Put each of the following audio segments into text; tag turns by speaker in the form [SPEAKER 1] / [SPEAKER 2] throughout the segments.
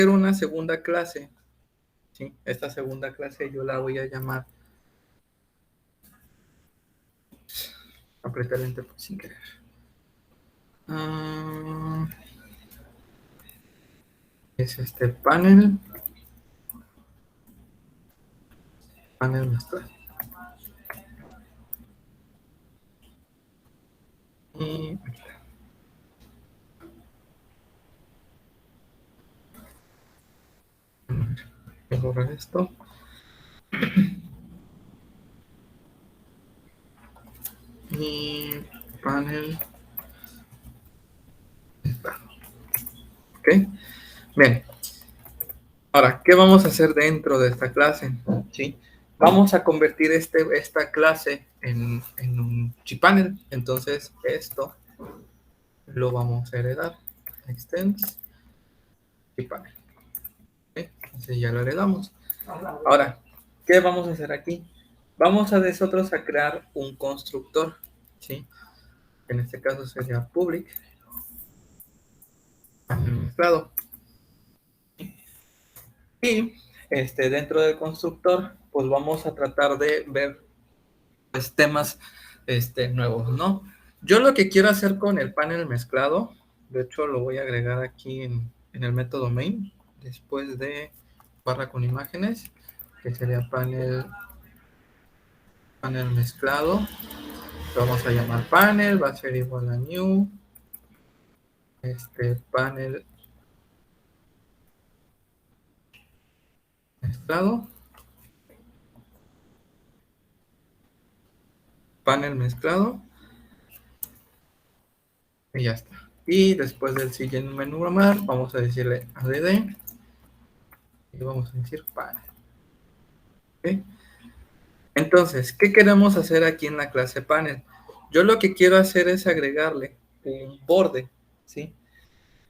[SPEAKER 1] hacer una segunda clase, ¿sí? Esta segunda clase yo la voy a llamar, apreté el enter sin querer. Es este panel mezclado. Y voy a borrar esto. Y panel. Ok. Bien. Ahora, ¿qué vamos a hacer dentro de esta clase? ¿Sí? Vamos a convertir esta clase en un cPanel. Entonces, esto lo vamos a heredar. Extends cPanel. ¿Okay? Entonces ya lo heredamos. Ahora, ¿qué vamos a hacer aquí? Vamos a nosotros a crear un constructor. ¿Sí? En este caso sería public mezclado. Y dentro del constructor, pues vamos a tratar de ver pues, temas nuevos, ¿no? Yo lo que quiero hacer con el panel mezclado, de hecho lo voy a agregar aquí en el método main, después de barra con imágenes, que sería panel mezclado. Lo vamos a llamar panel, va a ser igual a new, panel mezclado, panel mezclado, y ya está. Y después del siguiente menú vamos a decirle add y vamos a decir panel. ¿Okay? Entonces, ¿qué queremos hacer aquí en la clase panel? Yo lo que quiero hacer es agregarle un borde, ¿sí?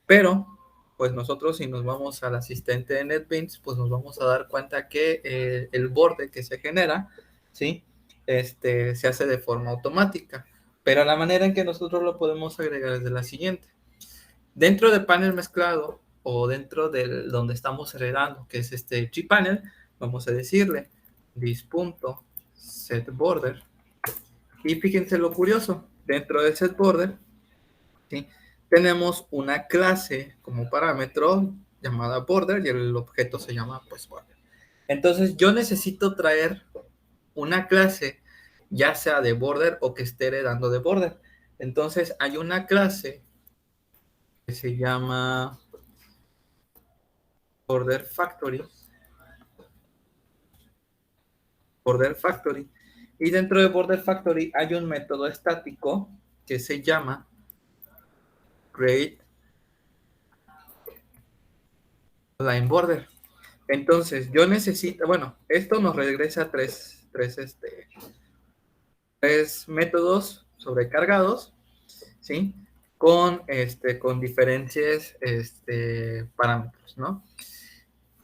[SPEAKER 1] Pero, pues nosotros si nos vamos al asistente de NetBeans, pues nos vamos a dar cuenta que el borde que se genera, ¿sí? Se hace de forma automática. Pero la manera en que nosotros lo podemos agregar es de la siguiente. Dentro de panel mezclado o dentro de donde estamos heredando, que es este cPanel, vamos a decirle this.setBorder. Y fíjense lo curioso, dentro del setBorder, ¿sí? Tenemos una clase como parámetro llamada border y el objeto se llama pues border. Entonces yo necesito traer una clase ya sea de border o que esté heredando de border. Entonces hay una clase que se llama border factory y dentro de border factory hay un método estático que se llama create line border. Entonces yo necesito, bueno, esto nos regresa tres métodos sobrecargados, ¿sí? Con diferentes parámetros, ¿no?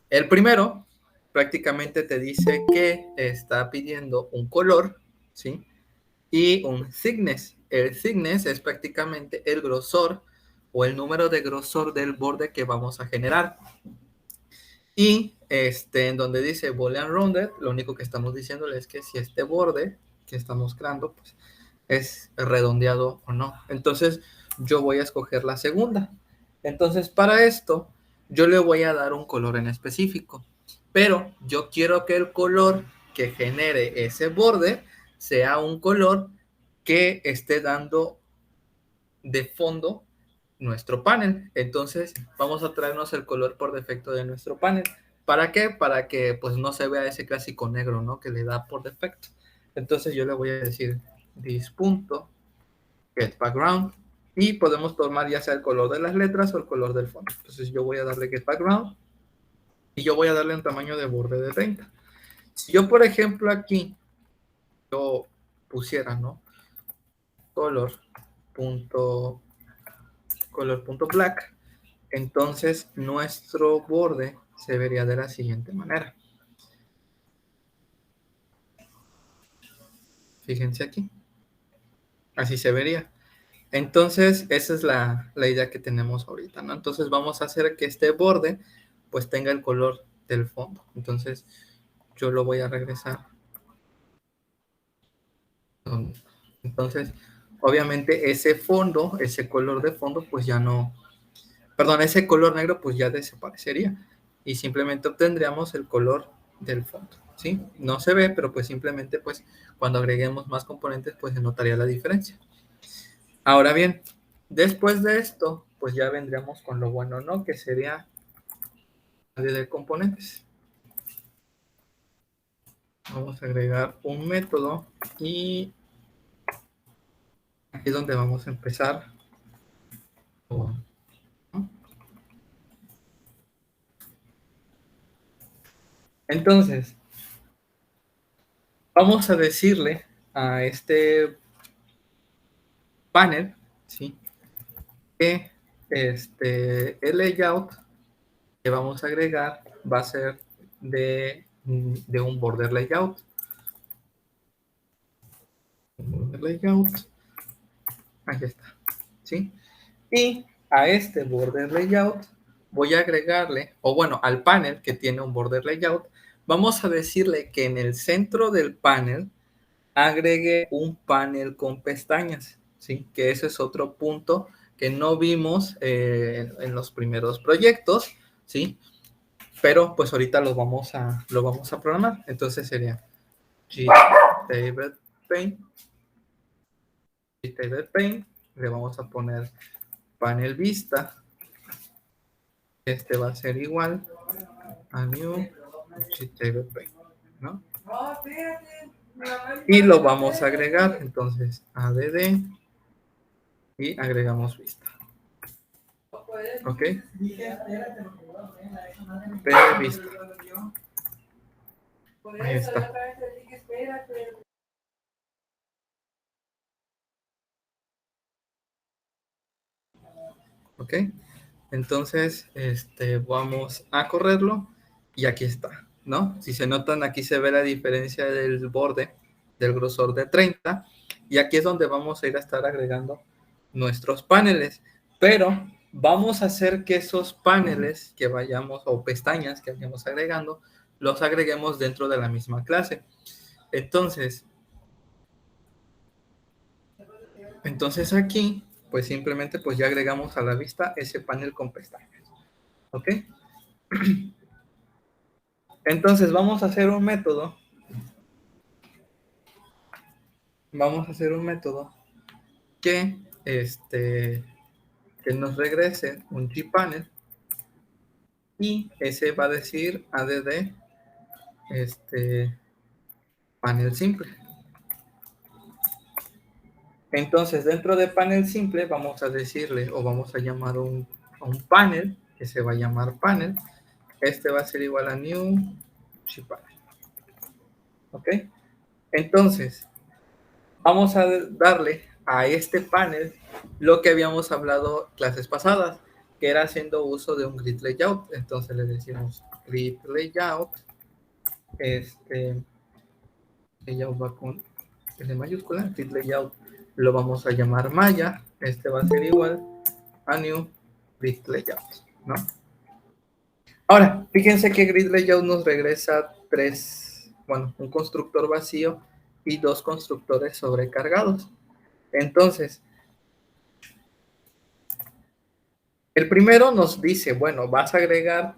[SPEAKER 1] El primero prácticamente te dice que está pidiendo un color, ¿sí? Y un thickness. El thickness es prácticamente el grosor o el número de grosor del borde que vamos a generar. Y en donde dice boolean rounded, lo único que estamos diciéndole es que si este borde que estamos creando pues, es redondeado o no. Entonces yo voy a escoger la segunda. Entonces para esto yo le voy a dar un color en específico. Pero yo quiero que el color que genere ese borde sea un color que esté dando de fondo nuestro panel. Entonces vamos a traernos el color por defecto de nuestro panel. ¿Para qué? Para que pues no se vea ese clásico negro, ¿no? Que le da por defecto. Entonces yo le voy a decir this.getBackground y podemos tomar ya sea el color de las letras o el color del fondo. Entonces yo voy a darle getBackground y yo voy a darle un tamaño de borde de 30. Si yo, por ejemplo, aquí yo pusiera, ¿no? color.black, entonces nuestro borde se vería de la siguiente manera. Fíjense aquí. Así se vería. Entonces, esa es la idea que tenemos ahorita, ¿no? Entonces vamos a hacer que este borde pues tenga el color del fondo. Entonces, yo lo voy a regresar. Entonces, obviamente ese fondo, ese color de fondo, pues ya no, perdón, ese color negro pues ya desaparecería y simplemente obtendríamos el color del fondo, ¿sí? No se ve, pero pues simplemente pues cuando agreguemos más componentes pues se notaría la diferencia. Ahora bien, después de esto pues ya vendríamos con lo bueno, ¿no? Que sería de componentes. Vamos a agregar un método y aquí es donde vamos a empezar. Entonces, vamos a decirle a este panel, ¿sí? Que el layout que vamos a agregar va a ser de un border layout. Un border layout. Ahí está, ¿sí? Y a este border layout voy a agregarle, o bueno, al panel que tiene un border layout, vamos a decirle que en el centro del panel agregue un panel con pestañas, ¿sí? Que ese es otro punto que no vimos en los primeros proyectos, ¿sí? Pero pues ahorita lo vamos a programar. Entonces sería GTablePaint, GTablePaint, le vamos a poner panel vista, este va a ser igual a new GTablePaint, ¿no? Y lo vamos a agregar, entonces add y agregamos vista. ¿Ok? De vista. Ahí está. ¿Ok? Entonces, vamos a correrlo y aquí está, ¿no? Si se notan, aquí se ve la diferencia del borde, del grosor de 30, y aquí es donde vamos a ir a estar agregando nuestros paneles, pero vamos a hacer que esos paneles que vayamos, o pestañas que vayamos agregando, los agreguemos dentro de la misma clase. Entonces aquí, pues simplemente pues ya agregamos a la vista ese panel con pestañas, ¿ok? Entonces vamos a hacer un método. Vamos a hacer un método que, que nos regrese un gpanel y ese va a decir add panel simple. Entonces dentro de panel simple vamos a decirle o vamos a llamar a un panel que se va a llamar panel. Este va a ser igual a new gpanel. ¿Ok? Entonces vamos a darle a este panel lo que habíamos hablado clases pasadas, que era haciendo uso de un grid layout. Entonces le decimos grid layout, layout va con L mayúscula, grid layout lo vamos a llamar Maya, va a ser igual a new grid layout, ¿no? Ahora, fíjense que grid layout nos regresa un constructor vacío y dos constructores sobrecargados. Entonces, el primero nos dice, bueno, vas a agregar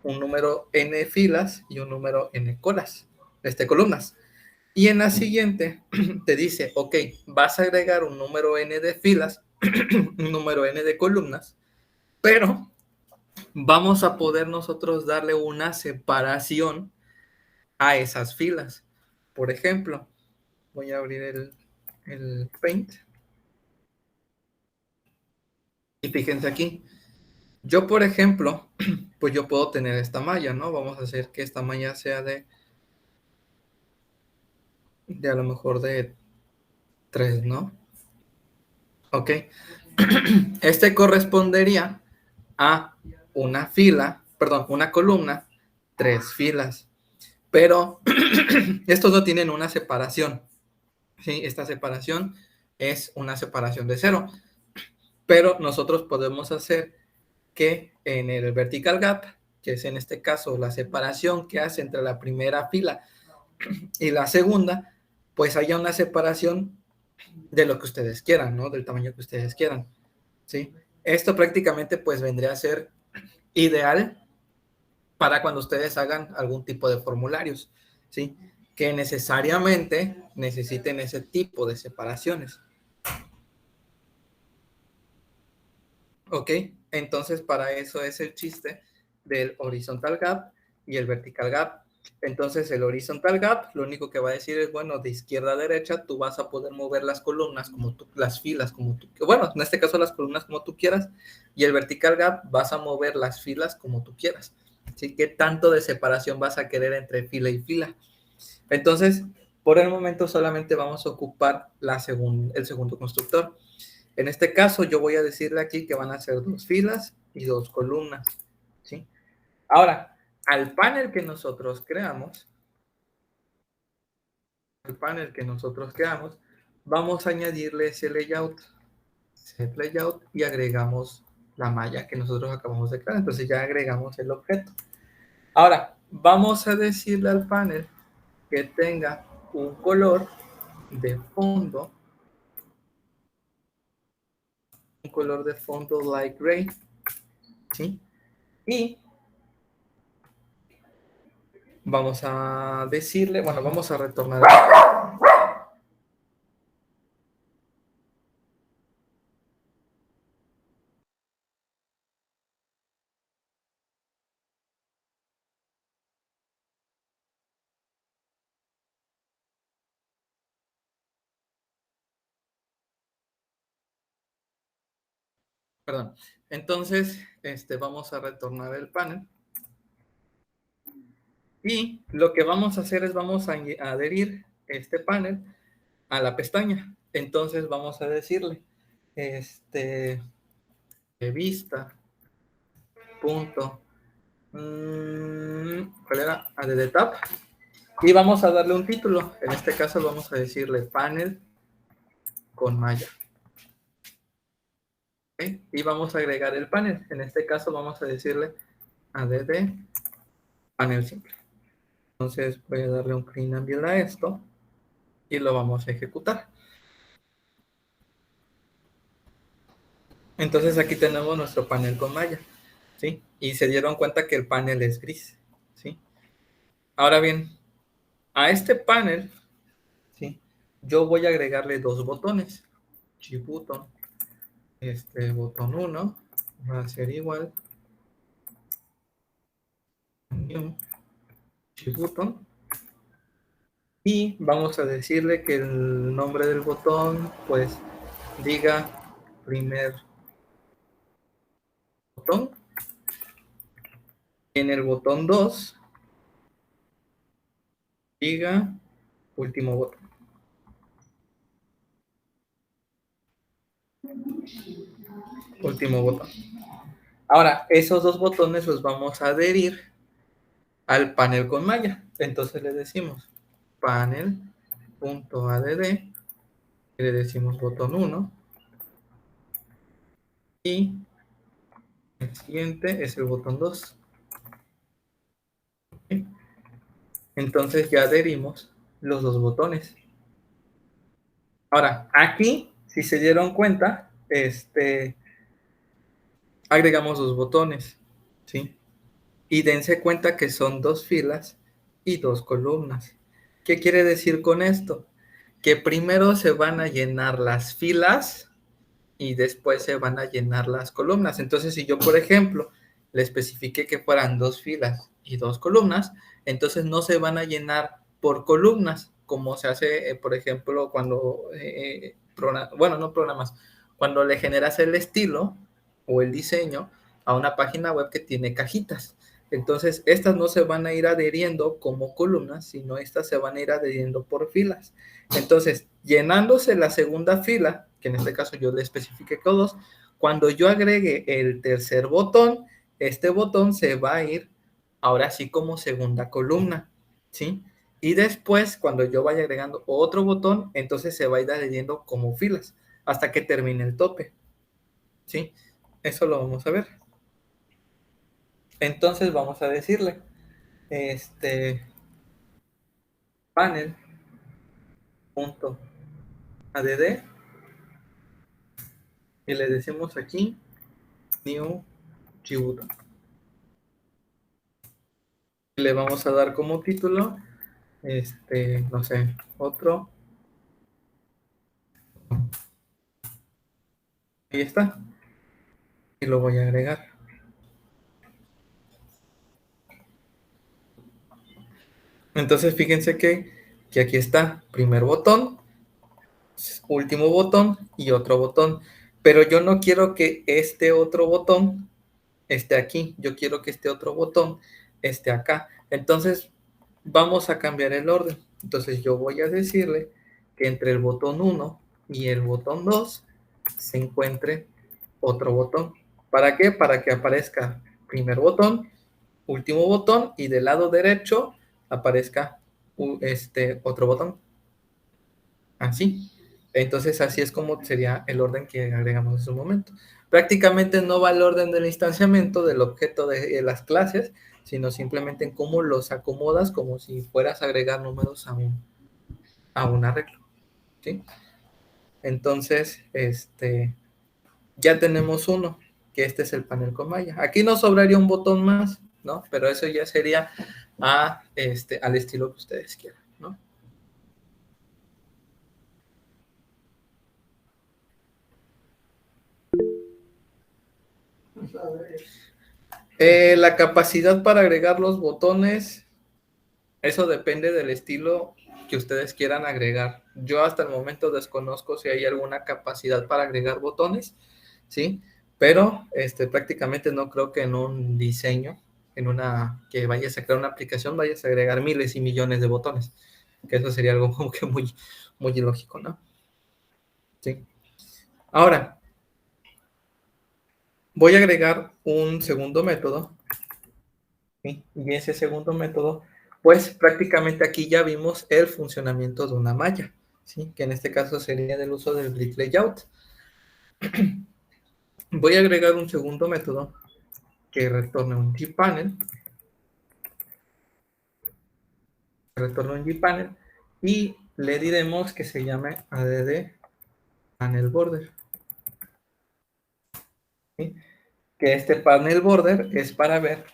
[SPEAKER 1] un número n filas y un número n columnas. Y en la siguiente te dice, ok, vas a agregar un número n de filas, un número n de columnas, pero vamos a poder nosotros darle una separación a esas filas. Por ejemplo, voy a abrir el Paint. Y fíjense aquí, yo, por ejemplo, pues yo puedo tener esta malla, ¿no? Vamos a hacer que esta malla sea de a lo mejor de 3, ¿no? Ok. Correspondería a una fila, perdón, una columna, 3 filas. Pero estos no tienen una separación. ¿Sí? Esta separación es una separación de 0. Pero nosotros podemos hacer que en el vertical gap, que es en este caso la separación que hace entre la primera fila y la segunda, pues haya una separación de lo que ustedes quieran, ¿no? Del tamaño que ustedes quieran, ¿sí? Esto prácticamente pues vendría a ser ideal para cuando ustedes hagan algún tipo de formularios, ¿sí? Que necesariamente necesiten ese tipo de separaciones. ¿Ok? Entonces, para eso es el chiste del horizontal gap y el vertical gap. Entonces, el horizontal gap lo único que va a decir es, bueno, de izquierda a derecha, tú vas a poder mover las columnas como tú, las filas como tú, bueno, en este caso las columnas como tú quieras, y el vertical gap vas a mover las filas como tú quieras. ¿Sí? ¿Qué tanto de separación vas a querer entre fila y fila? Entonces, por el momento solamente vamos a ocupar el segundo constructor. En este caso, yo voy a decirle aquí que van a ser 2 filas y 2 columnas, ¿sí? Ahora, al panel que nosotros creamos, vamos a añadirle ese layout, set layout, y agregamos la malla que nosotros acabamos de crear. Entonces ya agregamos el objeto. Ahora, vamos a decirle al panel que tenga un color de fondo, light gray, ¿sí? Y vamos a decirle, bueno, vamos a retornar. Perdón. Entonces, vamos a retornar el panel. Y lo que vamos a hacer es vamos a adherir este panel a la pestaña. Entonces vamos a decirle, vista punto, ¿cuál era? Add tab. Y vamos a darle un título. En este caso vamos a decirle panel con malla. ¿Okay? Y vamos a agregar el panel. En este caso vamos a decirle add panel simple. Entonces voy a darle un clean and build a esto y lo vamos a ejecutar. Entonces aquí tenemos nuestro panel con malla, ¿sí? Y se dieron cuenta que el panel es gris, ¿sí? Ahora bien, a este panel, ¿sí? Yo voy a agregarle 2 botones. Shift button, botón 1 va a ser igual new shift button, y vamos a decirle que el nombre del botón pues diga primer botón. En el botón 2 diga último botón. Último botón. Ahora, esos 2 botones los vamos a adherir al panel con malla. Entonces le decimos panel.add, y le decimos botón 1, y el siguiente es el botón 2. ¿Sí? Entonces ya adherimos los 2 botones. Ahora, aquí, si se dieron cuenta, agregamos 2 botones, ¿sí? Y dense cuenta que son 2 filas y 2 columnas. ¿Qué quiere decir con esto? Que primero se van a llenar las filas y después se van a llenar las columnas. Entonces, si yo, por ejemplo, le especifique que fueran 2 filas y 2 columnas, entonces no se van a llenar por columnas, como se hace, por ejemplo, cuando, no programas, cuando le generas el estilo o el diseño a una página web que tiene cajitas. Entonces, estas no se van a ir adheriendo como columnas, sino estas se van a ir adheriendo por filas. Entonces, llenándose la segunda fila, que en este caso yo le especifique todos, cuando yo agregue el tercer botón, este botón se va a ir ahora sí como segunda columna, ¿sí? Y después, cuando yo vaya agregando otro botón, entonces se va a ir adheriendo como filas hasta que termine el tope, ¿sí? Eso lo vamos a ver. Entonces vamos a decirle, panel.add y le decimos aquí new Djibouti. Le vamos a dar como título, no sé, otro. Ahí está. Y lo voy a agregar. Entonces fíjense que aquí está, primer botón, último botón y otro botón. Pero yo no quiero que este otro botón esté aquí. Yo quiero que este otro botón esté acá. Entonces vamos a cambiar el orden. Entonces yo voy a decirle que entre el botón 1 y el botón 2 se encuentre otro botón. ¿Para qué? Para que aparezca primer botón, último botón y del lado derecho aparezca otro botón. Así. Entonces así es como sería el orden que agregamos en su momento. Prácticamente no va el orden del instanciamiento del objeto de las clases, sino simplemente en cómo los acomodas como si fueras a agregar números a un arreglo. ¿Sí? Entonces, ya tenemos uno, que este es el panel con malla. Aquí nos sobraría un botón más, ¿no? Pero eso ya sería al estilo que ustedes quieran, ¿no? La capacidad para agregar los botones, eso depende del estilo que ustedes quieran agregar. Yo hasta el momento desconozco si hay alguna capacidad para agregar botones, ¿sí? Pero prácticamente no creo que en un diseño, que vayas a crear una aplicación, vayas a agregar miles y millones de botones, que eso sería algo como que muy, muy ilógico, ¿no? Sí. Ahora, voy a agregar un segundo método, ¿sí? Y ese segundo método, pues prácticamente aquí ya vimos el funcionamiento de una malla, ¿sí? Que en este caso sería del uso del grid layout. Voy a agregar un segundo método que retorne un gpanel, y le diremos que se llame add panel border, ¿sí? Que este panel border es para ver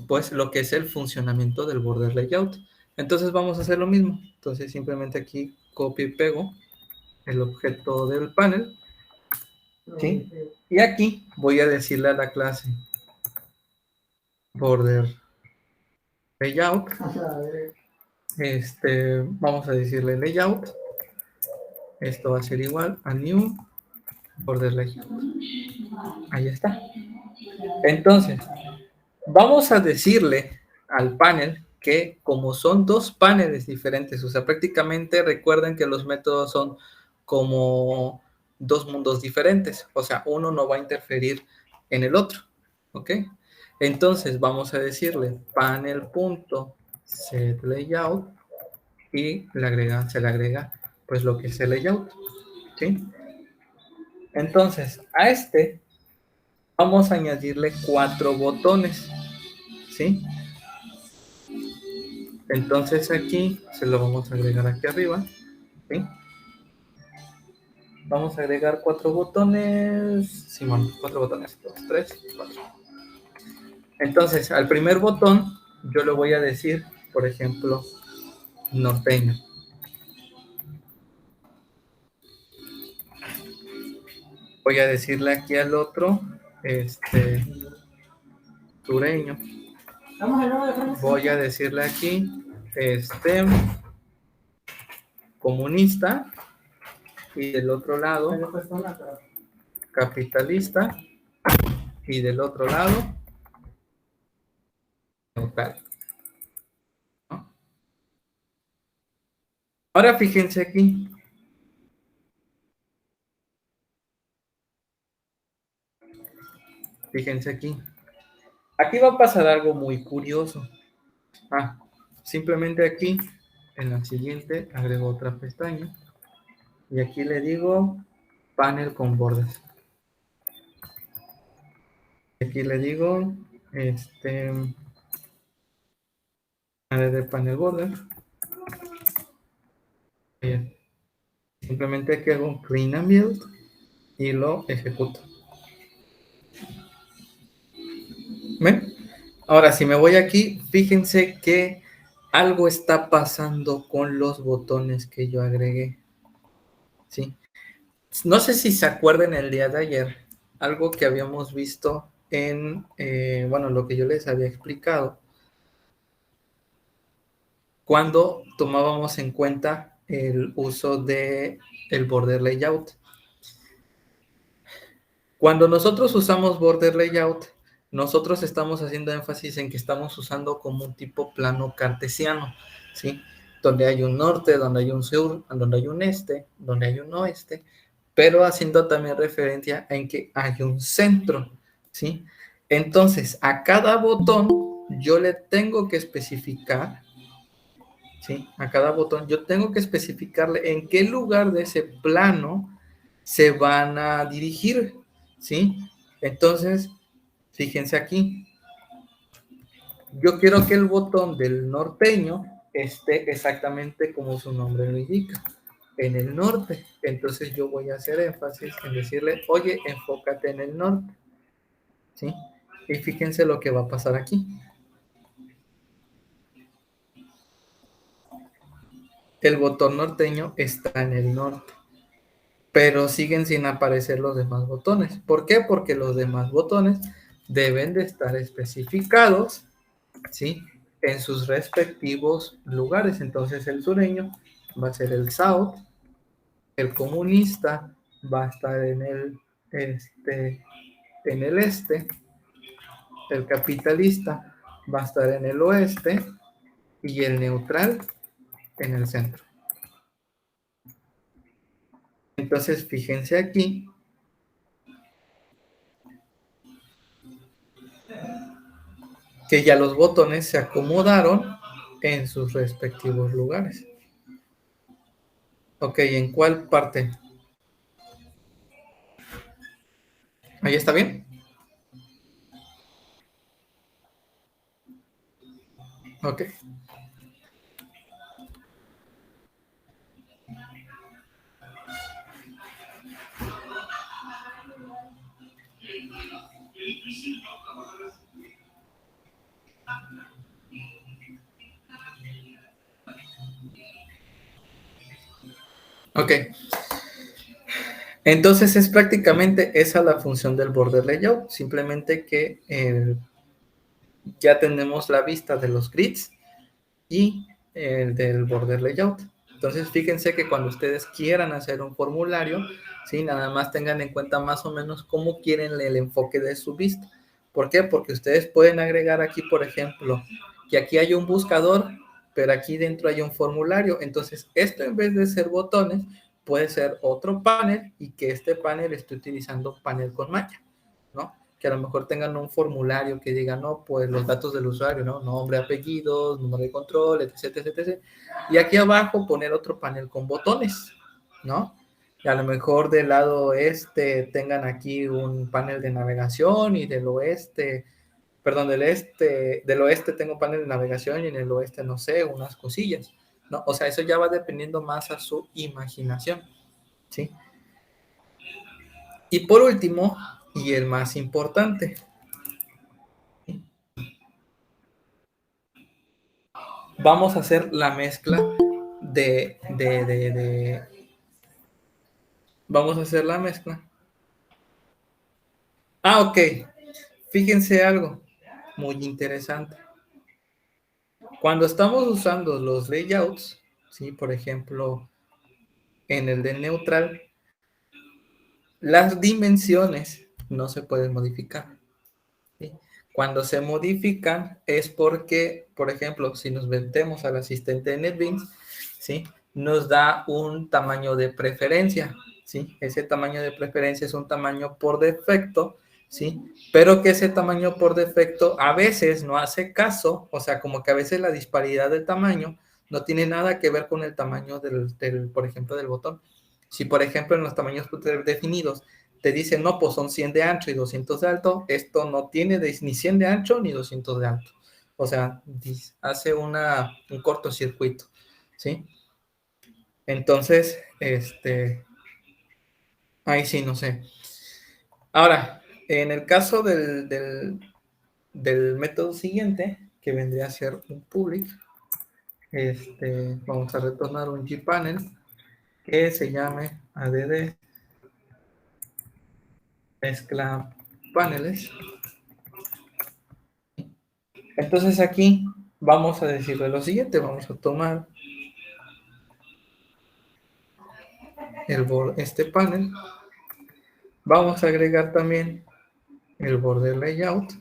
[SPEAKER 1] pues lo que es el funcionamiento del border layout. Entonces vamos a hacer lo mismo. Entonces simplemente aquí copio y pego el objeto del panel, ¿sí? Y aquí voy a decirle a la clase border layout, vamos a decirle layout, esto va a ser igual a new border layout. Ahí está. Entonces, vamos a decirle al panel que como son dos paneles diferentes, o sea, prácticamente recuerden que los métodos son como dos mundos diferentes, o sea, uno no va a interferir en el otro, ¿ok? Entonces vamos a decirle panel.setLayout y se le agrega pues lo que es el layout, ¿sí? Entonces a vamos a añadirle 4 botones, ¿sí? Entonces aquí se lo vamos a agregar aquí arriba, ¿sí? Vamos a agregar 4 botones, Simón, 4 botones, 2, 3, 4. Entonces al primer botón yo le voy a decir, por ejemplo, norteño. Voy a decirle aquí al otro, sureño. Voy a decirle aquí, comunista, y del otro lado, capitalista, y del otro lado, neutral, ¿no? Ahora fíjense aquí. Fíjense aquí. Aquí va a pasar algo muy curioso. Simplemente aquí, en la siguiente, agrego otra pestaña. Y aquí le digo panel con bordes. Aquí le digo de panel border. Bien. Simplemente aquí hago un clean and build y lo ejecuto. ¿Ven? Ahora, si me voy aquí, fíjense que algo está pasando con los botones que yo agregué. ¿Sí? No sé si se acuerdan el día de ayer, algo que habíamos visto en, bueno, lo que yo les había explicado, cuando tomábamos en cuenta el uso de el border layout. Cuando nosotros usamos border layout, nosotros estamos haciendo énfasis en que estamos usando como un tipo plano cartesiano, ¿sí? Donde hay un norte, donde hay un sur, donde hay un este, donde hay un oeste, pero haciendo también referencia en que hay un centro, ¿sí? Entonces, a cada botón yo le tengo que especificar, ¿sí? A cada botón yo tengo que especificarle en qué lugar de ese plano se van a dirigir, ¿sí? Entonces, fíjense aquí, yo quiero que el botón del norteño esté exactamente como su nombre lo indica, en el norte. Entonces yo voy a hacer énfasis en decirle, oye, enfócate en el norte, ¿sí? Y fíjense lo que va a pasar aquí. El botón norteño está en el norte, pero siguen sin aparecer los demás botones. ¿Por qué? Porque los demás botones deben de estar especificados, ¿sí? En sus respectivos lugares. Entonces el sureño va a ser el south, el comunista va a estar en el este, el capitalista va a estar en el oeste y el neutral en el centro. Entonces fíjense aquí que ya los botones se acomodaron en sus respectivos lugares. Ok, ¿en cuál parte? ¿Ahí está bien? Ok. Ok. Entonces es prácticamente esa la función del border layout, simplemente que ya tenemos la vista de los grids y el del border layout. Entonces fíjense que cuando ustedes quieran hacer un formulario, ¿sí? Nada más tengan en cuenta más o menos cómo quieren el enfoque de su vista. ¿Por qué? Porque ustedes pueden agregar aquí, por ejemplo, que aquí hay un buscador, pero aquí dentro hay un formulario. Entonces esto en vez de ser botones, puede ser otro panel y que este panel esté utilizando panel con malla, ¿no? Que a lo mejor tengan un formulario que diga, no, pues los datos del usuario, ¿no? Nombre, apellidos, número de control, etc, etc, etc. Y aquí abajo poner otro panel con botones, ¿no? Y a lo mejor del lado este tengan aquí un panel de navegación y del oeste, perdón, del oeste tengo un panel de navegación y en el oeste, no sé, unas cosillas, ¿no? O sea, eso ya va dependiendo más a su imaginación, ¿sí? Y por último, y el más importante, vamos a hacer la mezcla vamos a hacer la mezcla. Ah, ok. Fíjense algo muy interesante. Cuando estamos usando los layouts, ¿sí? Por ejemplo, en el de neutral, las dimensiones no se pueden modificar, ¿sí? Cuando se modifican es porque, por ejemplo, si nos metemos al asistente de NetBeans, ¿sí? Nos da un tamaño de preferencia, ¿sí? Ese tamaño de preferencia es un tamaño por defecto, ¿sí? Pero que ese tamaño por defecto a veces no hace caso, o sea, como que a veces la disparidad del tamaño no tiene nada que ver con el tamaño por ejemplo, del botón. Si, por ejemplo, en los tamaños definidos te dice, no, pues son 100 de ancho y 200 de alto, esto no tiene ni 100 de ancho ni 200 de alto. O sea, hace un cortocircuito, ¿sí? Entonces, ahí sí, no sé. Ahora, en el caso del método siguiente, que vendría a ser un public, vamos a retornar un gpanel que se llame add mezcla paneles. Entonces aquí vamos a decirle lo siguiente, vamos a tomar este panel, vamos a agregar también el border layout,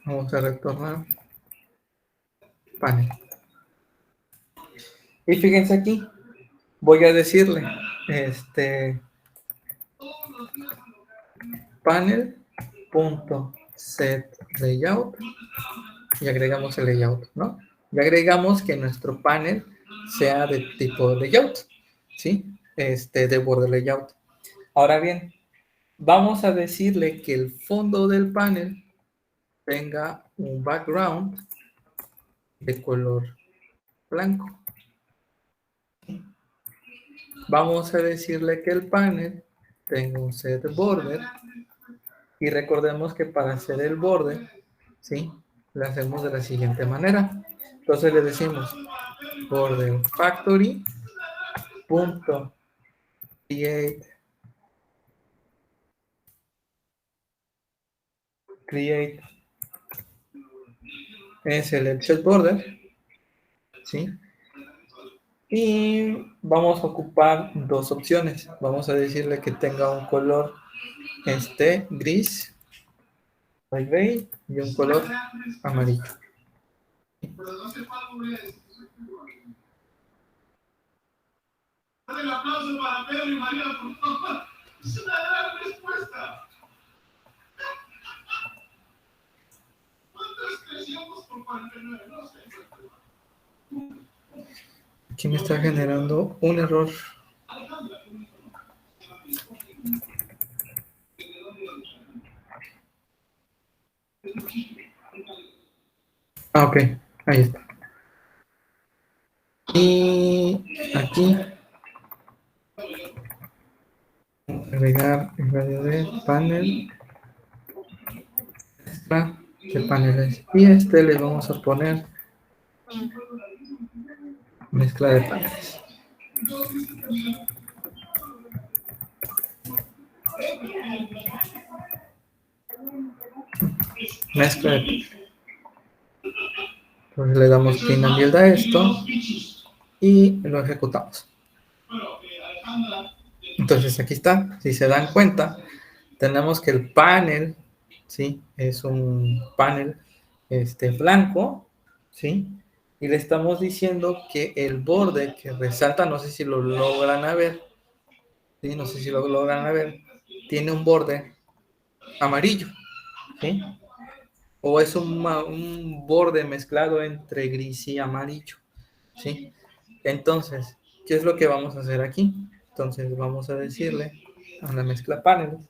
[SPEAKER 1] vamos a retornar panel. Y fíjense aquí, voy a decirle, panel.set layout y agregamos el layout, ¿no? Y agregamos que nuestro panel sea de tipo layout, ¿sí? De border layout. Ahora bien, vamos a decirle que el fondo del panel tenga un background de color blanco. Vamos a decirle que el panel tenga un set border y recordemos que para hacer el border, ¿sí? Lo hacemos de la siguiente manera. Entonces le decimos border factory punto create es el edge border, ¿sí? Y vamos a ocupar dos opciones. Vamos a decirle que tenga un color gris, beige, y un color amarillo. El aplauso para Pedro y María, por favor. Es una gran respuesta. ¿Cuántos crecíamos por 49? No sé. Aquí me está generando un error. Ah, ok. Ahí está. Y aquí agregar el radio de panel extra de paneles. Y le vamos a poner mezcla de paneles. Mezcla de paneles. Entonces le damos pin and build a esto y lo ejecutamos. Entonces aquí está, si se dan cuenta, tenemos que el panel, ¿sí? Es un panel blanco, ¿sí? Y le estamos diciendo que el borde que resalta, no sé si lo logran ver, ¿sí? No sé si lo logran ver, tiene un borde amarillo, ¿sí? O es un borde mezclado entre gris y amarillo, ¿sí? Entonces, ¿qué es lo que vamos a hacer aquí? Entonces vamos a decirle a la mezcla paneles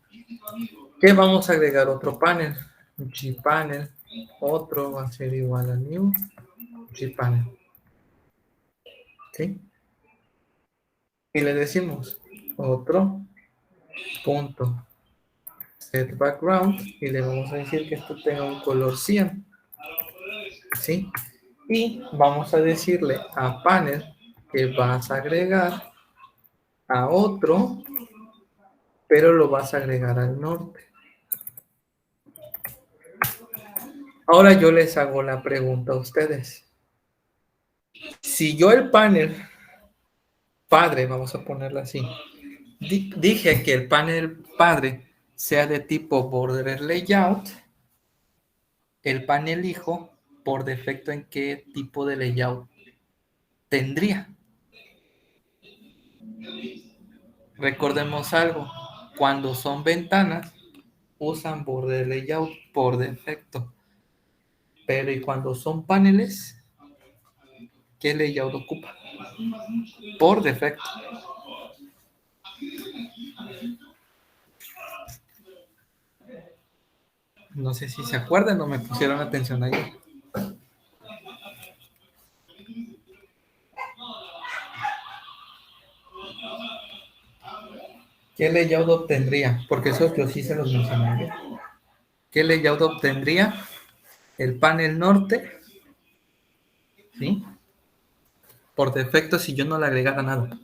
[SPEAKER 1] que vamos a agregar otro panel, gpanel, otro va a ser igual a new gpanel, ¿sí? Y le decimos otro punto set background y le vamos a decir que esto tenga un color cian, ¿sí? Y vamos a decirle a panel que vas a agregar a otro, pero lo vas a agregar al norte. Ahora yo les hago la pregunta a ustedes. Si yo el panel padre, vamos a ponerlo así, dije que el panel padre sea de tipo border layout, el panel hijo, por defecto, ¿en qué tipo de layout tendría? Recordemos algo, cuando son ventanas, usan border layout por defecto, pero ¿y cuando son paneles? ¿qué layout ocupa? Por defecto. No sé si se acuerdan o me pusieron atención ayer. ¿Qué layout obtendría? Porque eso yo sí se los mencioné ayer. ¿Qué layout obtendría el panel norte? ¿Sí? Por defecto si yo no le agregara nada.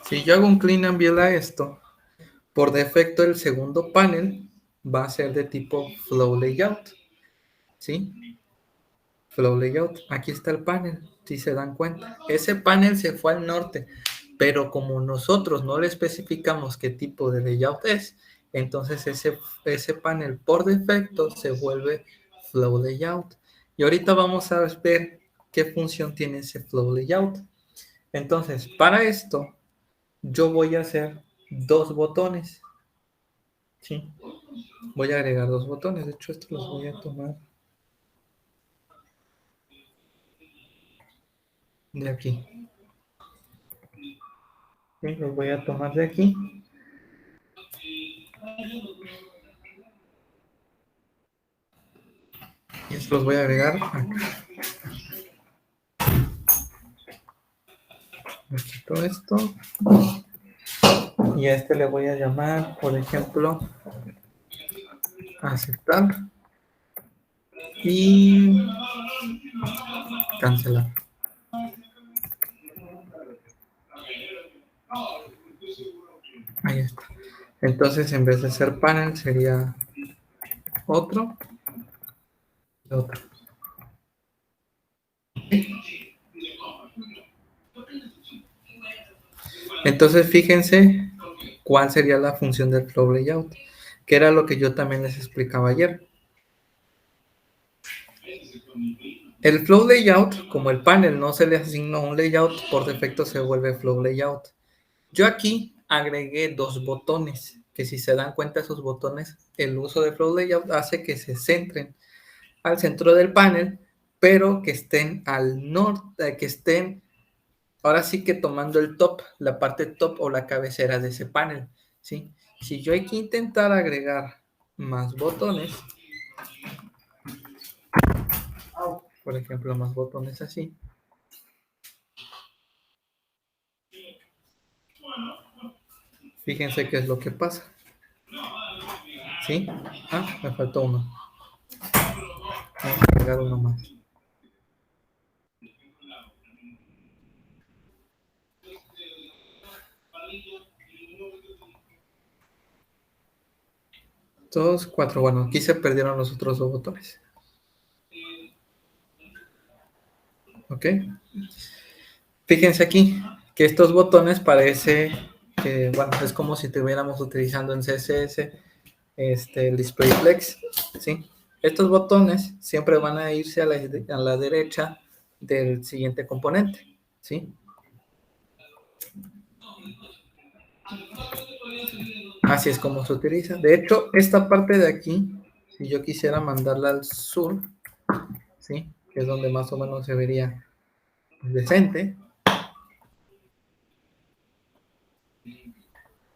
[SPEAKER 1] Si yo hago un clean and build a esto, por defecto el segundo panel va a ser de tipo flow layout. ¿Sí? Flow layout. Aquí está el panel, si se dan cuenta. Ese panel se fue al norte, pero como nosotros no le especificamos qué tipo de layout es, entonces ese panel por defecto se vuelve flow layout. Y ahorita vamos a ver qué función tiene ese flow layout. Entonces, para esto, yo voy a hacer dos botones. ¿Sí? Voy a agregar dos botones. De hecho, estos los voy a tomar de aquí. ¿Sí? Los voy a tomar de aquí. Y estos los voy a agregar acá. Me quito esto. Y a este le voy a llamar, por ejemplo, aceptar y cancelar. Ahí está. Entonces, en vez de ser panel, sería otro y otro. Entonces, fíjense cuál sería la función del flow layout, que era lo que yo también les explicaba ayer. El flow layout, como el panel no se le asignó un layout, por defecto se vuelve flow layout. Yo aquí agregué dos botones, que si se dan cuenta esos botones, el uso de flow layout hace que se centren al centro del panel, pero que estén al norte, que estén ahora sí que tomando el top, la parte top o la cabecera de ese panel, ¿sí? Si yo hay que intentar agregar más botones, por ejemplo, más botones así, fíjense qué es lo que pasa, ¿sí? Ah, me faltó uno. Vamos a agregar uno más. Dos, cuatro. Bueno, aquí se perdieron los otros dos botones. ¿Ok? Fíjense aquí que estos botones parece que, bueno, es como si estuviéramos utilizando en CSS el displayflex, ¿sí? Estos botones siempre van a irse a la derecha del siguiente componente, ¿sí? Así es como se utiliza. De hecho, esta parte de aquí, si yo quisiera mandarla al sur, ¿sí? Que es donde más o menos se vería decente,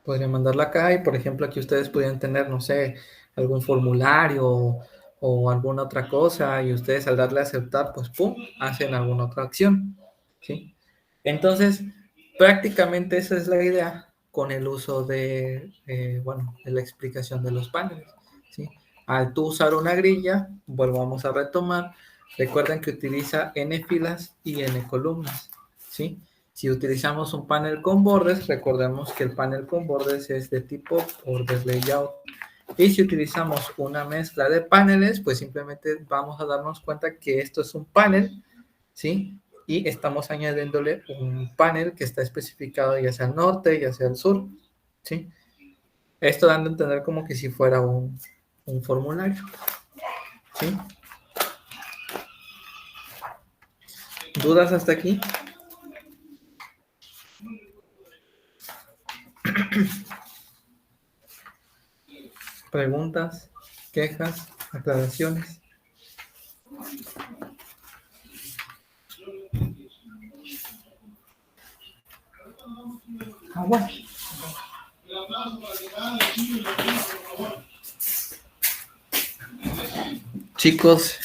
[SPEAKER 1] podría mandarla acá y, por ejemplo, aquí ustedes podrían tener, no sé, algún formulario o alguna otra cosa y ustedes al darle a aceptar, pues, ¡pum!, hacen alguna otra acción, ¿sí? Entonces, prácticamente esa es la idea con el uso de, bueno, de la explicación de los paneles, ¿sí? Al tú usar una grilla, volvamos a retomar, recuerden que utiliza n filas y n columnas, ¿sí? Si utilizamos un panel con bordes, recordemos que el panel con bordes es de tipo border layout. Y si utilizamos una mezcla de paneles, pues simplemente vamos a darnos cuenta que esto es un panel, ¿sí? Y estamos añadiéndole un panel que está especificado ya sea al norte, ya sea al sur, ¿sí? Esto dando a entender como que si fuera un formulario, ¿sí? ¿Dudas hasta aquí? preguntas, quejas, aclaraciones. Bueno. Chicos,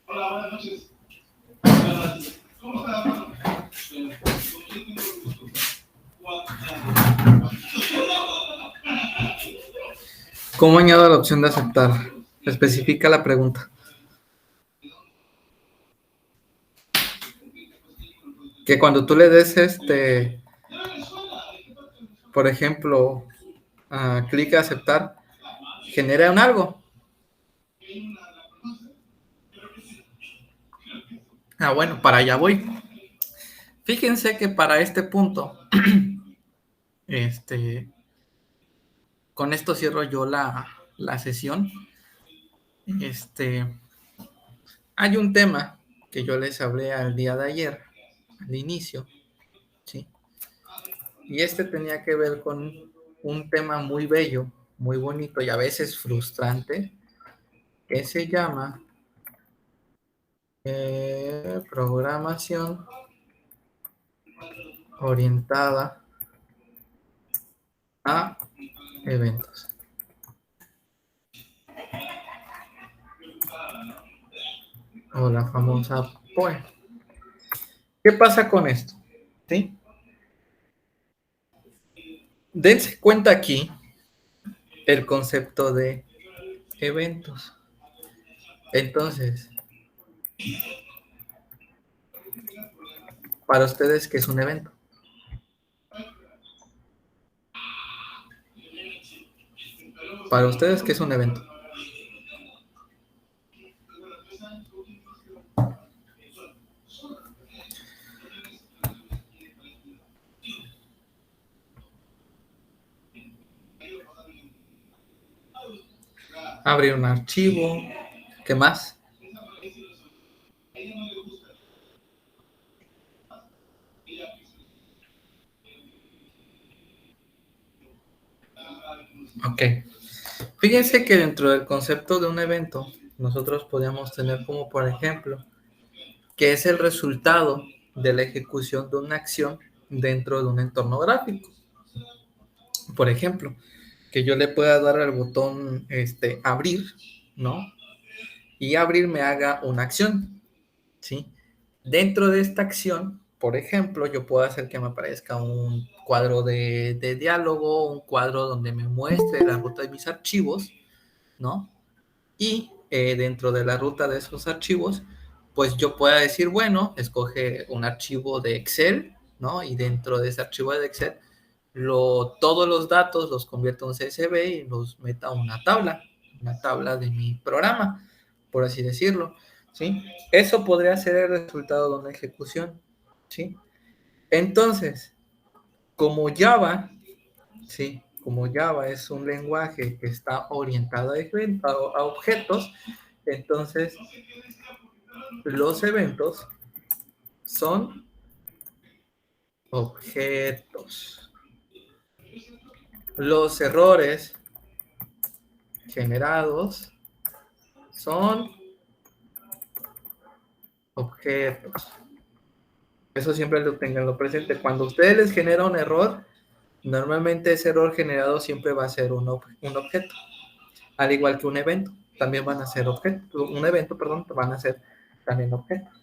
[SPEAKER 1] hola, buenas noches. ¿Cómo está? ¿Cómo añado la opción de aceptar? Especifica la pregunta. Que cuando tú le des por ejemplo, clic a aceptar, genera un algo. Bueno, para allá voy. Fíjense que para este punto, con esto cierro yo la sesión. Hay un tema que yo les hablé al día de ayer, al inicio, ¿sí? Y tenía que ver con un tema muy bello, muy bonito y a veces frustrante, que se llama programación orientada a eventos. O la famosa POE. ¿Qué pasa con esto? ¿Sí? Dense cuenta aquí el concepto de eventos. Entonces, para ustedes, ¿qué es un evento? Para ustedes, ¿qué es un evento? Abrir un archivo. ¿Qué más? Ok. Fíjense que dentro del concepto de un evento, nosotros podríamos tener como, por ejemplo, que es el resultado de la ejecución de una acción dentro de un entorno gráfico. Por ejemplo, que yo le pueda dar al botón abrir, ¿no? Y abrir me haga una acción, ¿sí? Dentro de esta acción, por ejemplo, yo puedo hacer que me aparezca un cuadro de diálogo, un cuadro donde me muestre la ruta de mis archivos, ¿no? Y dentro de la ruta de esos archivos, pues yo pueda decir, bueno, escoge un archivo de Excel, ¿no? Y dentro de ese archivo de Excel, todos los datos los convierto en un CSV y los meta a una tabla de mi programa, por así decirlo, ¿sí? Eso podría ser el resultado de una ejecución, ¿sí? Entonces, como Java, ¿sí? Como Java es un lenguaje que está orientado a objetos, entonces los eventos son objetos. Los errores generados son objetos. Eso siempre lo tenganlo presente. Cuando a ustedes les genera un error, normalmente ese error generado siempre va a ser un objeto. Al igual que un evento, también van a ser objetos. Un evento, perdón, van a ser también objetos.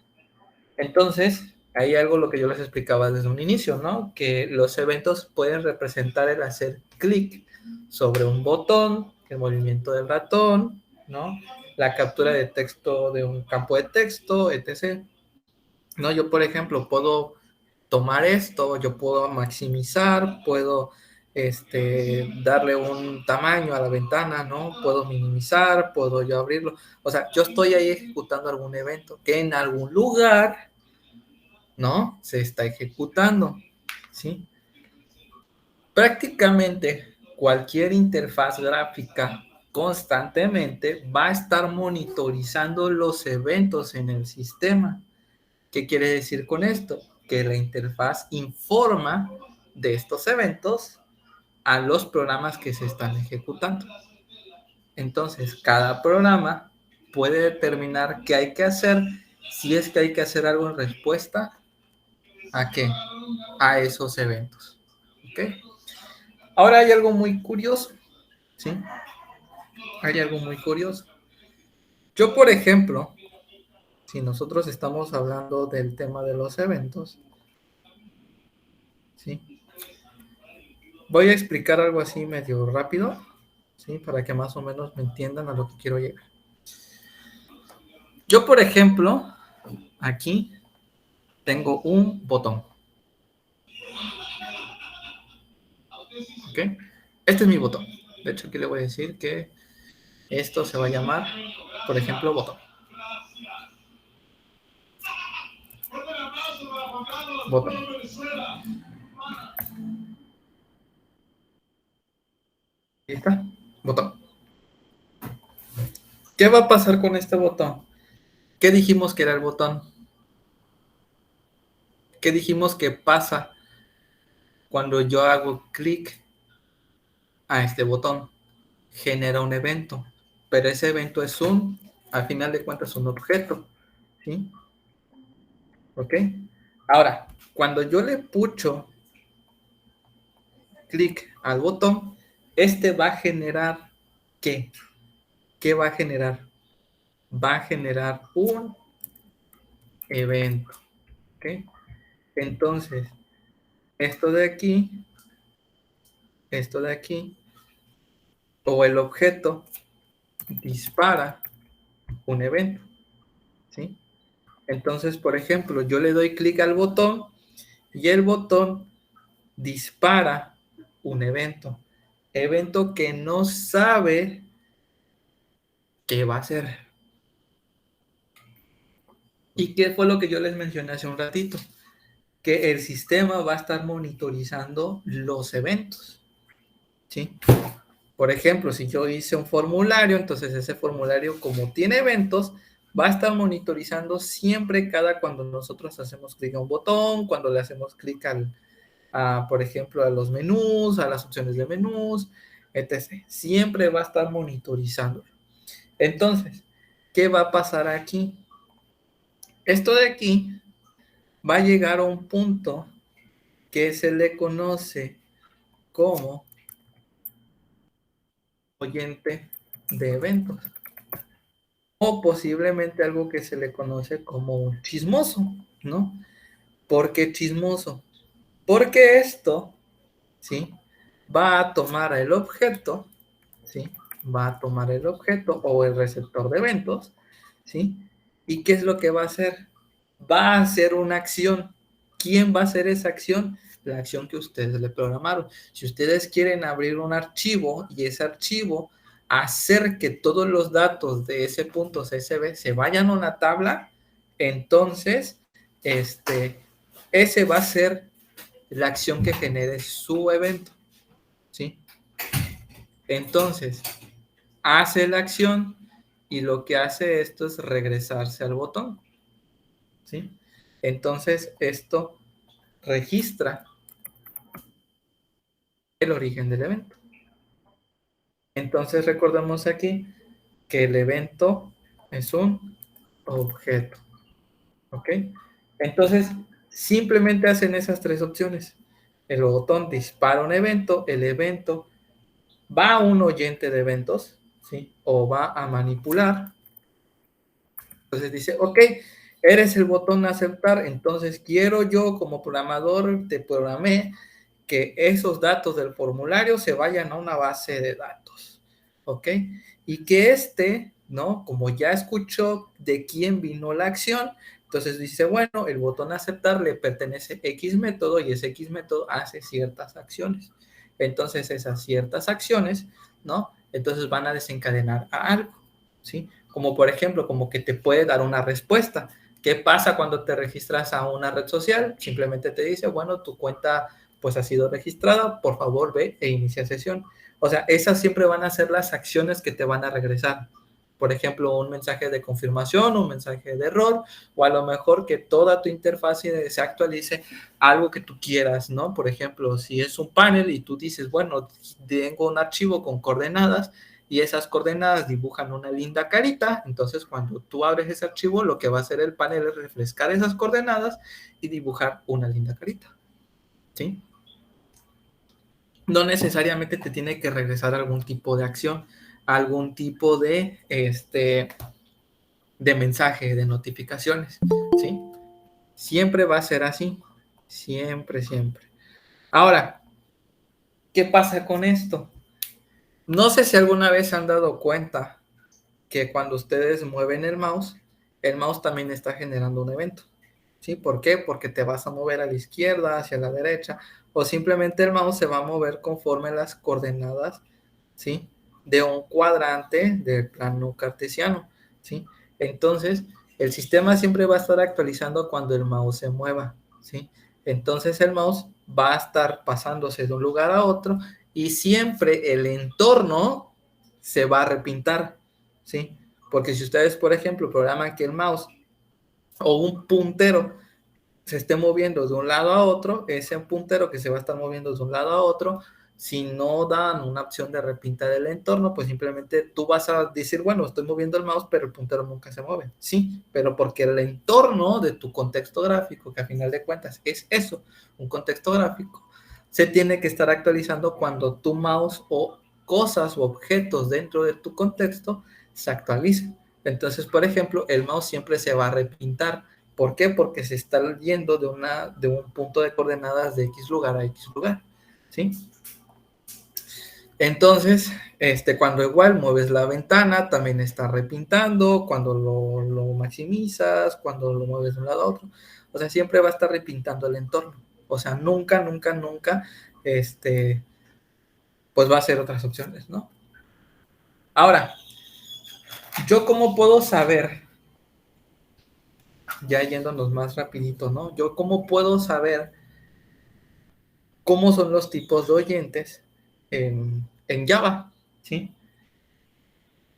[SPEAKER 1] Entonces, hay algo lo que yo les explicaba desde un inicio, ¿no? Que los eventos pueden representar el hacer clic sobre un botón, el movimiento del ratón, ¿no? La captura de texto de un campo de texto, etc. ¿No? Yo, por ejemplo, puedo tomar esto, yo puedo maximizar, puedo darle un tamaño a la ventana, ¿no? Puedo minimizar, puedo yo abrirlo. O sea, yo estoy ahí ejecutando algún evento que en algún lugar, ¿no? Se está ejecutando, ¿sí? Prácticamente cualquier interfaz gráfica constantemente va a estar monitorizando los eventos en el sistema, ¿Qué quiere decir con esto? Que la interfaz informa de estos eventos a los programas que se están ejecutando. Entonces, cada programa puede determinar qué hay que hacer, si es que hay que hacer algo en respuesta a qué, a esos eventos. ¿Ok? Ahora hay algo muy curioso, ¿sí? Hay algo muy curioso. Yo, por ejemplo, si nosotros estamos hablando del tema de los eventos, ¿sí? Voy a explicar algo así medio rápido, ¿sí? Para que más o menos me entiendan a lo que quiero llegar. Yo, por ejemplo, aquí tengo un botón. ¿Ok? Este es mi botón. De hecho, aquí le voy a decir que esto se va a llamar, por ejemplo, botón. Botón. Ahí está. Botón. ¿Qué va a pasar con este botón? ¿Qué dijimos que era el botón? ¿Qué dijimos que pasa cuando yo hago clic a este botón? Genera un evento, pero ese evento es al final de cuentas, un objeto, ¿sí? ¿Ok? Ahora, cuando yo le pucho clic al botón, este va a generar, ¿qué? ¿Qué va a generar? Va a generar un evento, ¿ok? Entonces, esto de aquí, o el objeto dispara un evento, ¿sí? Entonces, por ejemplo, yo le doy clic al botón y el botón dispara un evento que no sabe qué va a hacer. ¿Y qué fue lo que yo les mencioné hace un ratito? Que el sistema va a estar monitorizando los eventos, ¿sí? Por ejemplo, si yo hice un formulario, entonces ese formulario, como tiene eventos, va a estar monitorizando siempre cuando nosotros hacemos clic a un botón, cuando le hacemos clic por ejemplo, a los menús, a las opciones de menús, etc. Siempre va a estar monitorizando. Entonces, ¿qué va a pasar aquí? Esto de aquí va a llegar a un punto que se le conoce como oyente de eventos, o posiblemente algo que se le conoce como un chismoso, ¿no? ¿Por qué chismoso? Porque esto, ¿sí? Va a tomar el objeto, ¿sí? Va a tomar el objeto o el receptor de eventos, ¿sí? ¿Y qué es lo que va a hacer? Va a hacer una acción. ¿Quién va a hacer esa acción? La acción que ustedes le programaron. Si ustedes quieren abrir un archivo y ese archivo hacer que todos los datos de ese punto CSV se vayan a una tabla, entonces ese va a ser la acción que genere su evento, ¿sí? Entonces, hace la acción y lo que hace esto es regresarse al botón, ¿sí? Entonces, esto registra el origen del evento. Entonces, recordemos aquí que el evento es un objeto, ¿ok? Entonces, simplemente hacen esas tres opciones. El botón dispara un evento, el evento va a un oyente de eventos, ¿sí? O va a manipular. Entonces dice, ok, eres el botón aceptar, entonces quiero yo como programador, te programé que esos datos del formulario se vayan a una base de datos, ¿ok? Y que ¿no? Como ya escuchó de quién vino la acción, entonces dice, bueno, el botón aceptar le pertenece X método y ese X método hace ciertas acciones. Entonces esas ciertas acciones, ¿no? Entonces van a desencadenar a algo, ¿sí? Como por ejemplo, como que te puede dar una respuesta. ¿Qué pasa cuando te registras a una red social? Simplemente te dice, bueno, tu cuenta pues ha sido registrada, por favor ve e inicia sesión. O sea, esas siempre van a ser las acciones que te van a regresar. por ejemplo, un mensaje de confirmación, un mensaje de error, o a lo mejor que toda tu interfaz se actualice algo que tú quieras, ¿no? Por ejemplo, si es un panel y tú dices, bueno, tengo un archivo con coordenadas y esas coordenadas dibujan una linda carita, entonces cuando tú abres ese archivo, lo que va a hacer el panel es refrescar esas coordenadas y dibujar una linda carita, ¿sí? No necesariamente te tiene que regresar algún tipo de acción, algún tipo de mensaje, de notificaciones, ¿sí? Siempre va a ser así, siempre, siempre. Ahora, ¿qué pasa con esto? No sé si alguna vez se han dado cuenta que cuando ustedes mueven el mouse también está generando un evento, ¿sí? ¿Por qué? Porque te vas a mover a la izquierda, hacia la derecha, o simplemente el mouse se va a mover conforme las coordenadas, ¿sí? De un cuadrante del plano cartesiano, ¿sí? Entonces, el sistema siempre va a estar actualizando cuando el mouse se mueva, ¿sí? Entonces el mouse va a estar pasándose de un lugar a otro y siempre el entorno se va a repintar, ¿sí? Porque si ustedes, por ejemplo, programan que el mouse o un puntero se esté moviendo de un lado a otro, ese puntero que se va a estar moviendo de un lado a otro, si no dan una opción de repintar el entorno, pues simplemente tú vas a decir, bueno, estoy moviendo el mouse, pero el puntero nunca se mueve. Sí, pero porque el entorno de tu contexto gráfico, que a final de cuentas es eso, un contexto gráfico, se tiene que estar actualizando cuando tu mouse o cosas o objetos dentro de tu contexto se actualicen. Entonces, por ejemplo, el mouse siempre se va a repintar. ¿Por qué? Porque se está yendo de un punto de coordenadas de X lugar a X lugar, ¿sí? Entonces, cuando igual mueves la ventana, también está repintando, cuando lo maximizas, cuando lo mueves de un lado a otro. O sea, siempre va a estar repintando el entorno. O sea, nunca, nunca, nunca, pues va a ser otras opciones, ¿no? Ahora, ¿yo cómo puedo saber, ya yéndonos más rapidito, ¿no? Yo cómo puedo saber cómo son los tipos de oyentes en Java, ¿sí?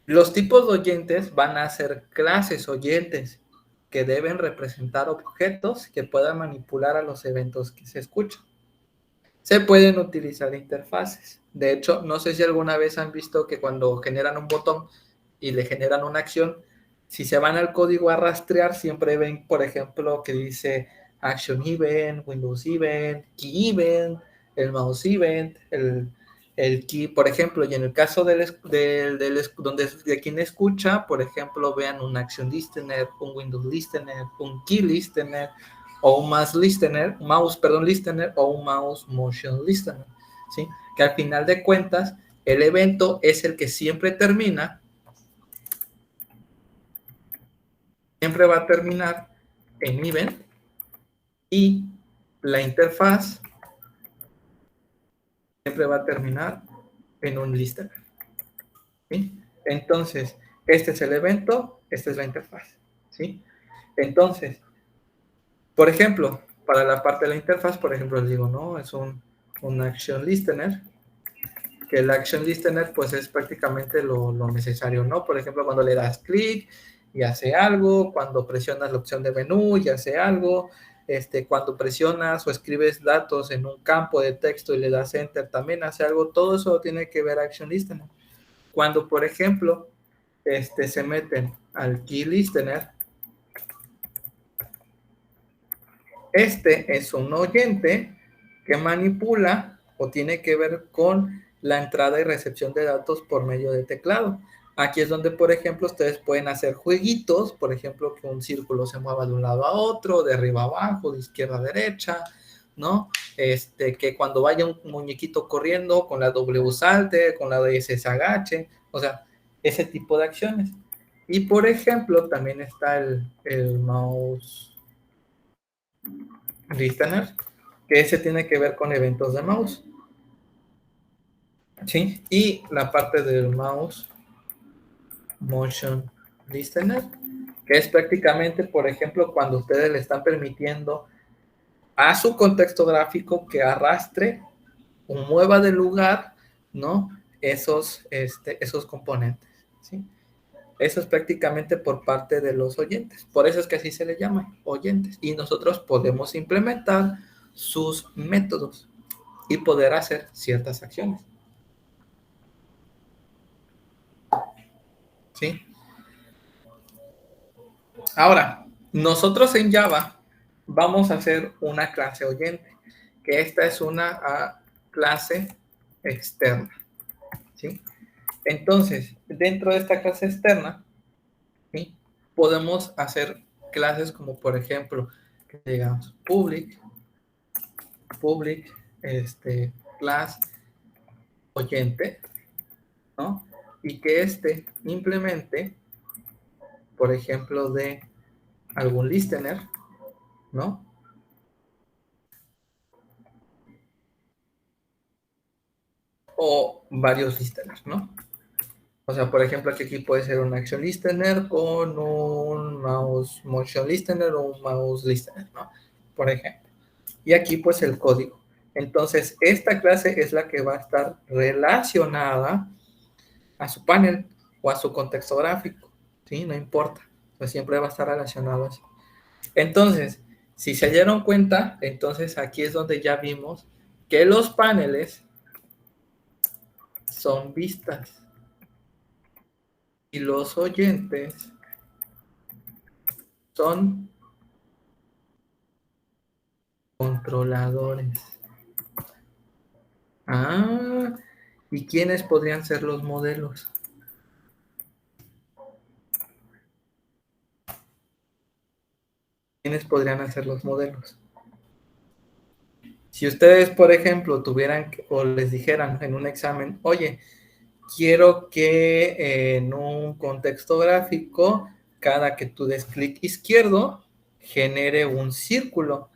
[SPEAKER 1] Los tipos de oyentes van a ser clases oyentes que deben representar objetos que puedan manipular a los eventos que se escuchan. Se pueden utilizar interfaces. De hecho, no sé si alguna vez han visto que cuando generan un botón y le generan una acción, si se van al código a rastrear, siempre ven, por ejemplo, que dice Action Event, Windows Event, Key Event, el Mouse Event, el Key, por ejemplo, y en el caso donde de quien escucha, por ejemplo, vean un Action Listener, un Windows Listener, un Key Listener, o un listener o un mouse motion listener, ¿sí? Que al final de cuentas el evento es el que siempre va a terminar en event y la interfaz siempre va a terminar en un listener, ¿sí? Entonces, este es el evento, esta es la interfaz, ¿sí? Entonces, por ejemplo, para la parte de la interfaz, por ejemplo, les digo, no, es un action listener, que el action listener pues es prácticamente lo necesario, ¿no? Por ejemplo, cuando le das clic y hace algo, cuando presionas la opción de menú y hace algo, cuando presionas o escribes datos en un campo de texto y le das enter también hace algo, todo eso tiene que ver action listener. Cuando, por ejemplo, se meten al key listener, es un oyente que manipula o tiene que ver con la entrada y recepción de datos por medio de teclado. Aquí es donde, por ejemplo, ustedes pueden hacer jueguitos, por ejemplo, que un círculo se mueva de un lado a otro, de arriba a abajo, de izquierda a derecha, ¿no? Que cuando vaya un muñequito corriendo, con la W salte, con la DS se agache, o sea, ese tipo de acciones. Y, por ejemplo, también está el mouse listener, que ese tiene que ver con eventos de mouse, ¿sí? Y la parte del mouse motion listener, que es prácticamente, por ejemplo, cuando ustedes le están permitiendo a su contexto gráfico que arrastre o mueva de lugar, ¿no? Esos componentes, ¿sí? Eso es prácticamente por parte de los oyentes. Por eso es que así se le llama, oyentes. Y nosotros podemos implementar sus métodos y poder hacer ciertas acciones. ¿Sí? Ahora, nosotros en Java vamos a hacer una clase oyente, que esta es una clase externa. ¿Sí? Entonces, dentro de esta clase externa, ¿sí?, podemos hacer clases como, por ejemplo, que digamos public class oyente, ¿no? Y que implemente, por ejemplo, de algún listener, ¿no? O varios listeners, ¿no? O sea, por ejemplo, aquí puede ser un action listener con un mouse motion listener o un mouse listener, ¿no? Por ejemplo. Y aquí pues el código. Entonces, esta clase es la que va a estar relacionada a su panel o a su contexto gráfico, ¿sí? No importa, pues siempre va a estar relacionado así. Entonces, si se dieron cuenta, entonces aquí es donde ya vimos que los paneles son vistas y los oyentes son controladores. Ah, ¿y quiénes podrían ser los modelos? ¿Quiénes podrían hacer los modelos? Si ustedes, por ejemplo, tuvieran o les dijeran en un examen, oye, quiero que en un contexto gráfico, cada que tú des clic izquierdo, genere un círculo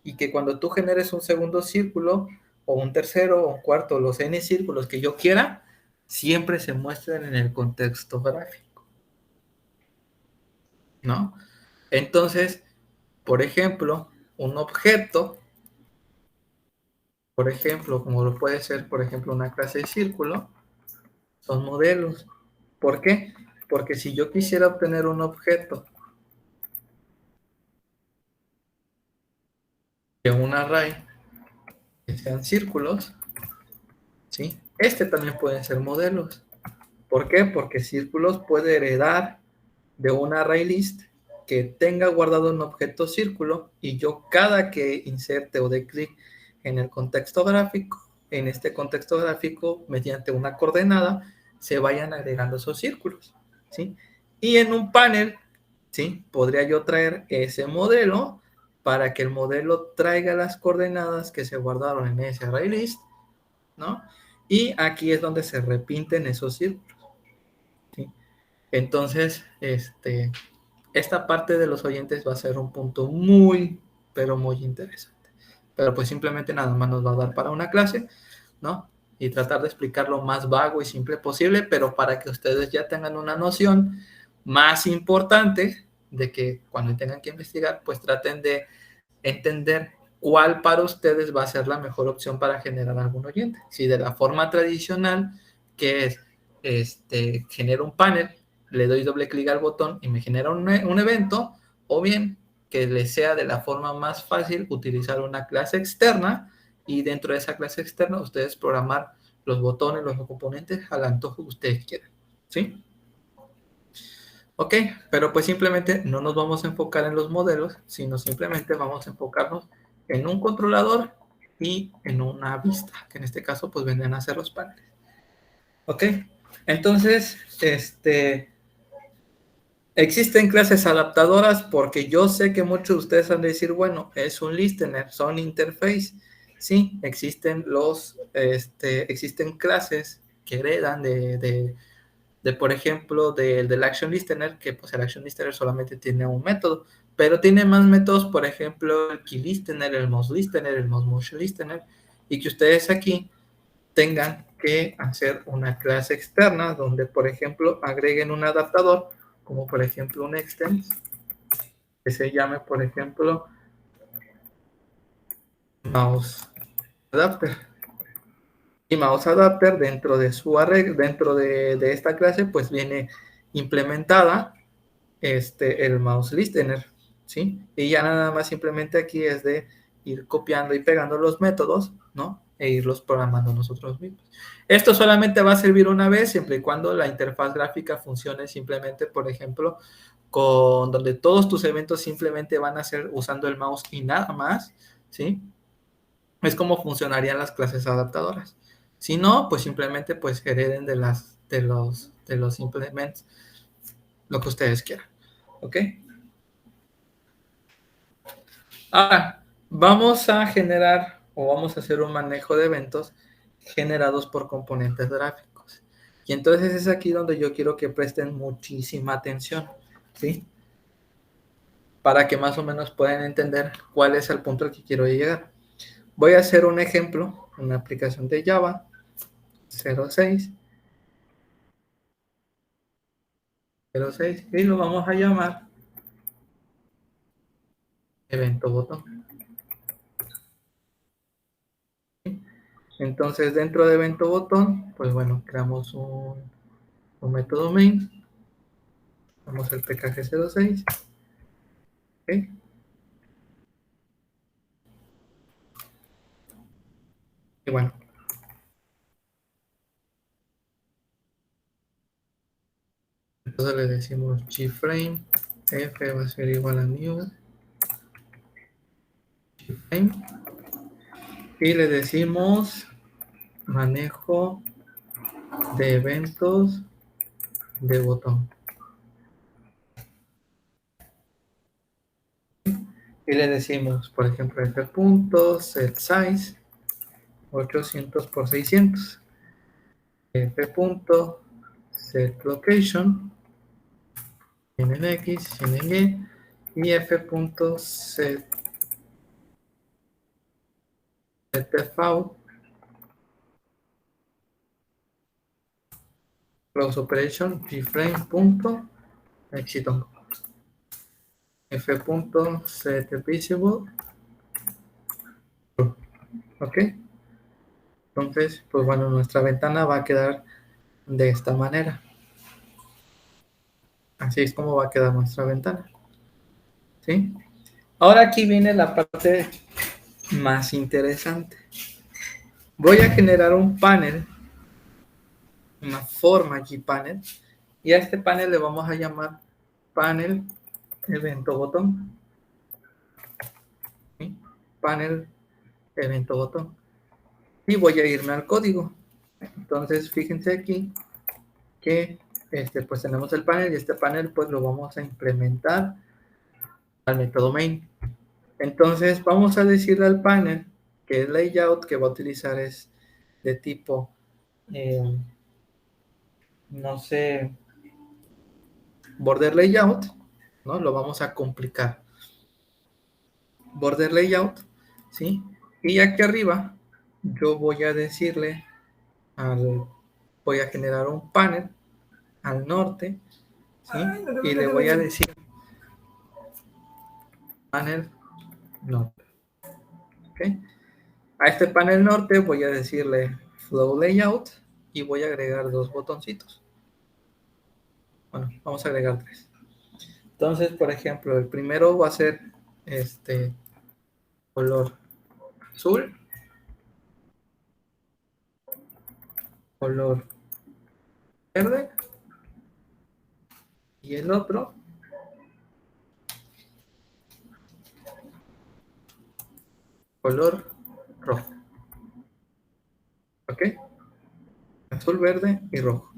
[SPEAKER 1] y que cuando tú generes un segundo círculo o un tercero o un cuarto, los n círculos que yo quiera, siempre se muestren en el contexto gráfico, ¿no? Entonces, por ejemplo, un objeto, por ejemplo, como lo puede ser, por ejemplo, una clase de círculo, son modelos. ¿Por qué? Porque si yo quisiera obtener un objeto de un array que sean círculos, ¿sí? También pueden ser modelos. ¿Por qué? Porque círculos puede heredar de un array list que tenga guardado un objeto círculo y yo cada que inserte o dé clic en el contexto gráfico, en este contexto gráfico, mediante una coordenada, se vayan agregando esos círculos, ¿sí? Y en un panel, ¿sí?, podría yo traer ese modelo para que el modelo traiga las coordenadas que se guardaron en ese array list, ¿no? Y aquí es donde se repiten esos círculos, ¿sí? Entonces, esta parte de los oyentes va a ser un punto muy, pero muy interesante. Pero pues simplemente nada más nos va a dar para una clase, ¿no? Y tratar de explicar lo más vago y simple posible, pero para que ustedes ya tengan una noción más importante de que cuando tengan que investigar, pues traten de entender cuál para ustedes va a ser la mejor opción para generar algún oyente. Si de la forma tradicional, que es, genero un panel, le doy doble clic al botón y me genera un evento, o bien que les sea de la forma más fácil utilizar una clase externa y dentro de esa clase externa ustedes programar los botones, los componentes al antojo que ustedes quieran, ¿sí? Ok, pero pues simplemente no nos vamos a enfocar en los modelos, sino simplemente vamos a enfocarnos en un controlador y en una vista, que en este caso pues vendrían a ser los paneles. Ok, entonces, existen clases adaptadoras porque yo sé que muchos de ustedes han de decir, bueno, es un listener, son interface. Sí, existen existen clases que heredan por ejemplo, del Action Listener, que pues el Action Listener solamente tiene un método, pero tiene más métodos, por ejemplo, el Key Listener, el Mouse Listener, el Mouse Motion Listener, y que ustedes aquí tengan que hacer una clase externa donde, por ejemplo, agreguen un adaptador, como por ejemplo un extend, que se llame, por ejemplo, Mouse Adapter. Y Mouse Adapter dentro de su array, dentro de esta clase, pues viene implementada el mouse listener, ¿sí? Y ya nada más simplemente aquí es de ir copiando y pegando los métodos, ¿no? E irlos programando nosotros mismos. Esto solamente va a servir una vez, siempre y cuando la interfaz gráfica funcione simplemente, por ejemplo, con donde todos tus eventos simplemente van a ser usando el mouse y nada más, ¿sí? Es como funcionarían las clases adaptadoras. Si no, pues simplemente pues hereden de los implements lo que ustedes quieran. ¿Ok? Ahora, vamos a generar o vamos a hacer un manejo de eventos generados por componentes gráficos. Y entonces es aquí donde yo quiero que presten muchísima atención, ¿sí? Para que más o menos puedan entender cuál es el punto al que quiero llegar. Voy a hacer un ejemplo, una aplicación de Java 06, 06 y lo vamos a llamar evento botón. Entonces dentro de evento botón, pues bueno, creamos un método main, damos el pkg06, ¿ok? Y bueno, entonces le decimos gframe, f va a ser igual a new gframe, y le decimos manejo de eventos de botón. Y le decimos, por ejemplo, f.set size 800 por 600, f.set location en x, en y, f.set default close operation gframe.exit f.setVisible, ok. Entonces, pues bueno, nuestra ventana va a quedar de esta manera. Así es como va a quedar nuestra ventana, ¿sí? Ahora aquí viene la parte más interesante. Voy a generar un panel, una forma aquí panel, y a este panel le vamos a llamar panel evento botón, ¿sí? Panel evento botón. Y voy a irme al código. Entonces, fíjense aquí que pues tenemos el panel y este panel pues lo vamos a implementar al método main. Entonces vamos a decirle al panel que el layout que va a utilizar es de tipo, no sé, border layout, ¿no? Lo vamos a complicar. Border layout, ¿sí? Y aquí arriba yo voy a decirle voy a generar un panel al norte, ¿sí? Y le voy a decir panel norte, ¿ok? A este panel norte voy a decirle flow layout y voy a agregar dos botoncitos. Bueno, vamos a agregar tres. Entonces, por ejemplo, el primero va a ser color azul, color verde y el otro color rojo. ¿Ok? Azul, verde y rojo.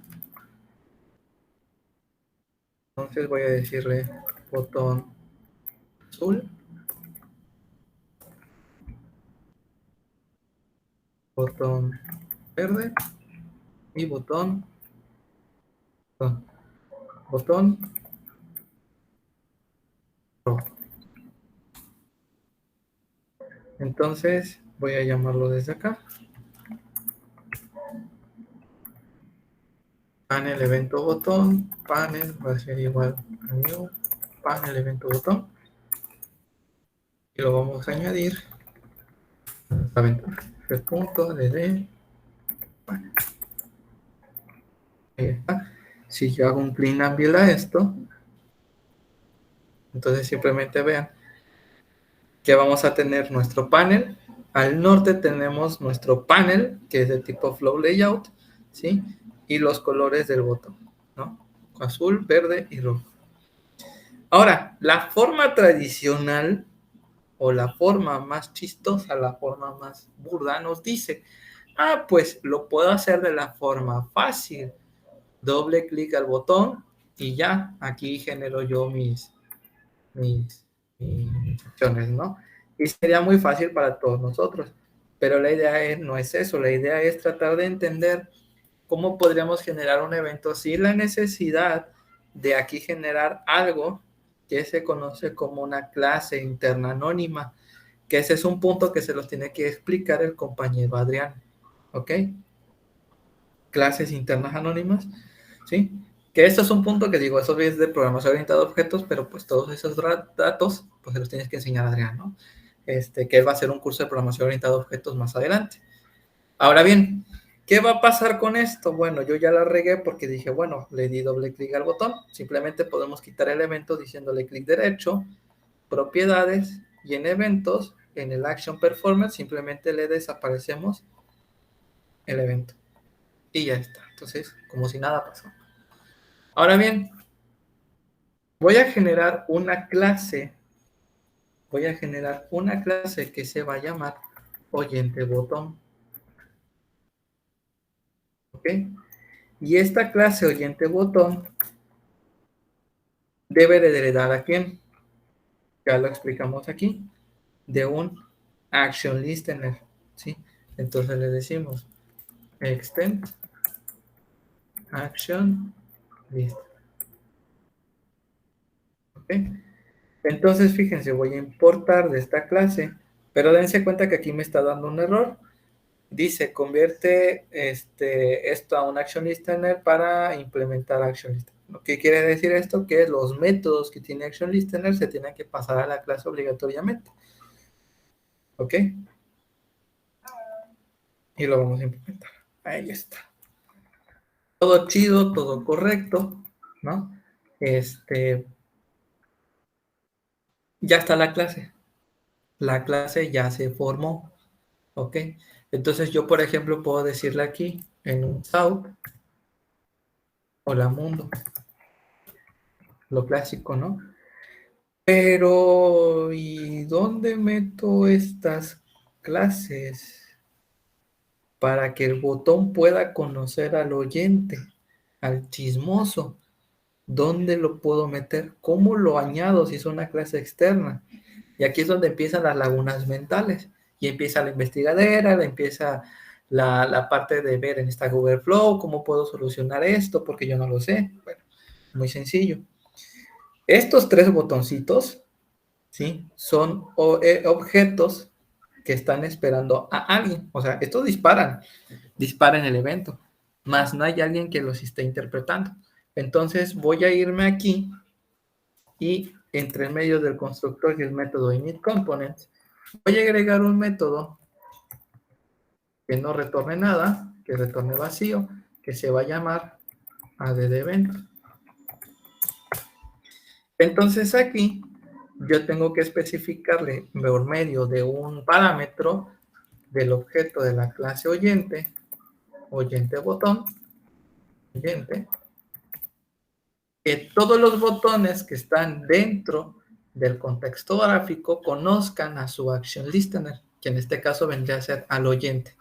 [SPEAKER 1] Entonces voy a decirle botón azul, botón verde y botón rojo. Entonces voy a llamarlo desde acá. Panel evento botón, panel va a ser igual a new, panel evento botón. Y lo vamos a añadir a esta ventana. F.dd panel. Ahí está. Si yo hago un clean and build a esto, entonces simplemente vean que vamos a tener nuestro panel. Al norte tenemos nuestro panel, que es de tipo flow layout, ¿sí? Y los colores del botón, ¿no? Azul, verde y rojo. Ahora, la forma tradicional o la forma más chistosa, la forma más burda, nos dice, pues lo puedo hacer de la forma fácil. Doble clic al botón y ya, aquí genero yo mis, mis acciones, ¿no? Y sería muy fácil para todos nosotros. Pero la idea no es eso, la idea es tratar de entender cómo podríamos generar un evento sin la necesidad de aquí generar algo que se conoce como una clase interna anónima, que ese es un punto que se los tiene que explicar el compañero Adrián, ¿ok? Clases internas anónimas, ¿sí? Que esto es un punto que digo, eso es de programación orientada a objetos, pero pues todos esos datos, pues se los tienes que enseñar a Adrián, ¿no? Que él va a hacer un curso de programación orientada a objetos más adelante. Ahora bien, ¿qué va a pasar con esto? Bueno, yo ya la regué porque dije, bueno, le di doble clic al botón. Simplemente podemos quitar el evento diciéndole clic derecho, propiedades, y en eventos, en el Action Performance, simplemente le desaparecemos el evento. Y ya está. Entonces, como si nada pasó. Ahora bien, voy a generar una clase. Voy a generar una clase que se va a llamar oyente botón. ¿Ok? Y esta clase oyente botón debe de heredar a quién. Ya lo explicamos aquí. De un action listener. ¿Sí? Entonces le decimos extend action list. ¿Ok? Entonces, fíjense, voy a importar de esta clase, pero dense cuenta que aquí me está dando un error. Dice, convierte esto a un action listener para implementar action listener. ¿Qué quiere decir esto? Que los métodos que tiene action listener se tienen que pasar a la clase obligatoriamente. ¿Ok? Y lo vamos a implementar. Ahí está. Todo chido, todo correcto, ¿no? Ya está la clase. La clase ya se formó. ¿Ok? Entonces yo, por ejemplo, puedo decirle aquí en un south, hola mundo, lo clásico, ¿no? Pero, ¿y dónde meto estas clases para que el botón pueda conocer al oyente, al chismoso? ¿Dónde lo puedo meter? ¿Cómo lo añado si es una clase externa? Y aquí es donde empiezan las lagunas mentales. Y empieza la investigadera, empieza la parte de ver en esta Google Flow, cómo puedo solucionar esto, porque yo no lo sé. Bueno, muy sencillo. Estos tres botoncitos, ¿sí? Son objetos que están esperando a alguien. O sea, estos disparan el evento, más no hay alguien que los esté interpretando. Entonces voy a irme aquí y entre medio del constructor y el método initComponents, voy a agregar un método que no retorne nada, que retorne vacío, que se va a llamar addEvent. Entonces aquí yo tengo que especificarle por medio de un parámetro del objeto de la clase oyente, oyente botón, oyente, que todos los botones que están dentro del contexto gráfico conozcan a su action listener, que en este caso vendría a ser al oyente.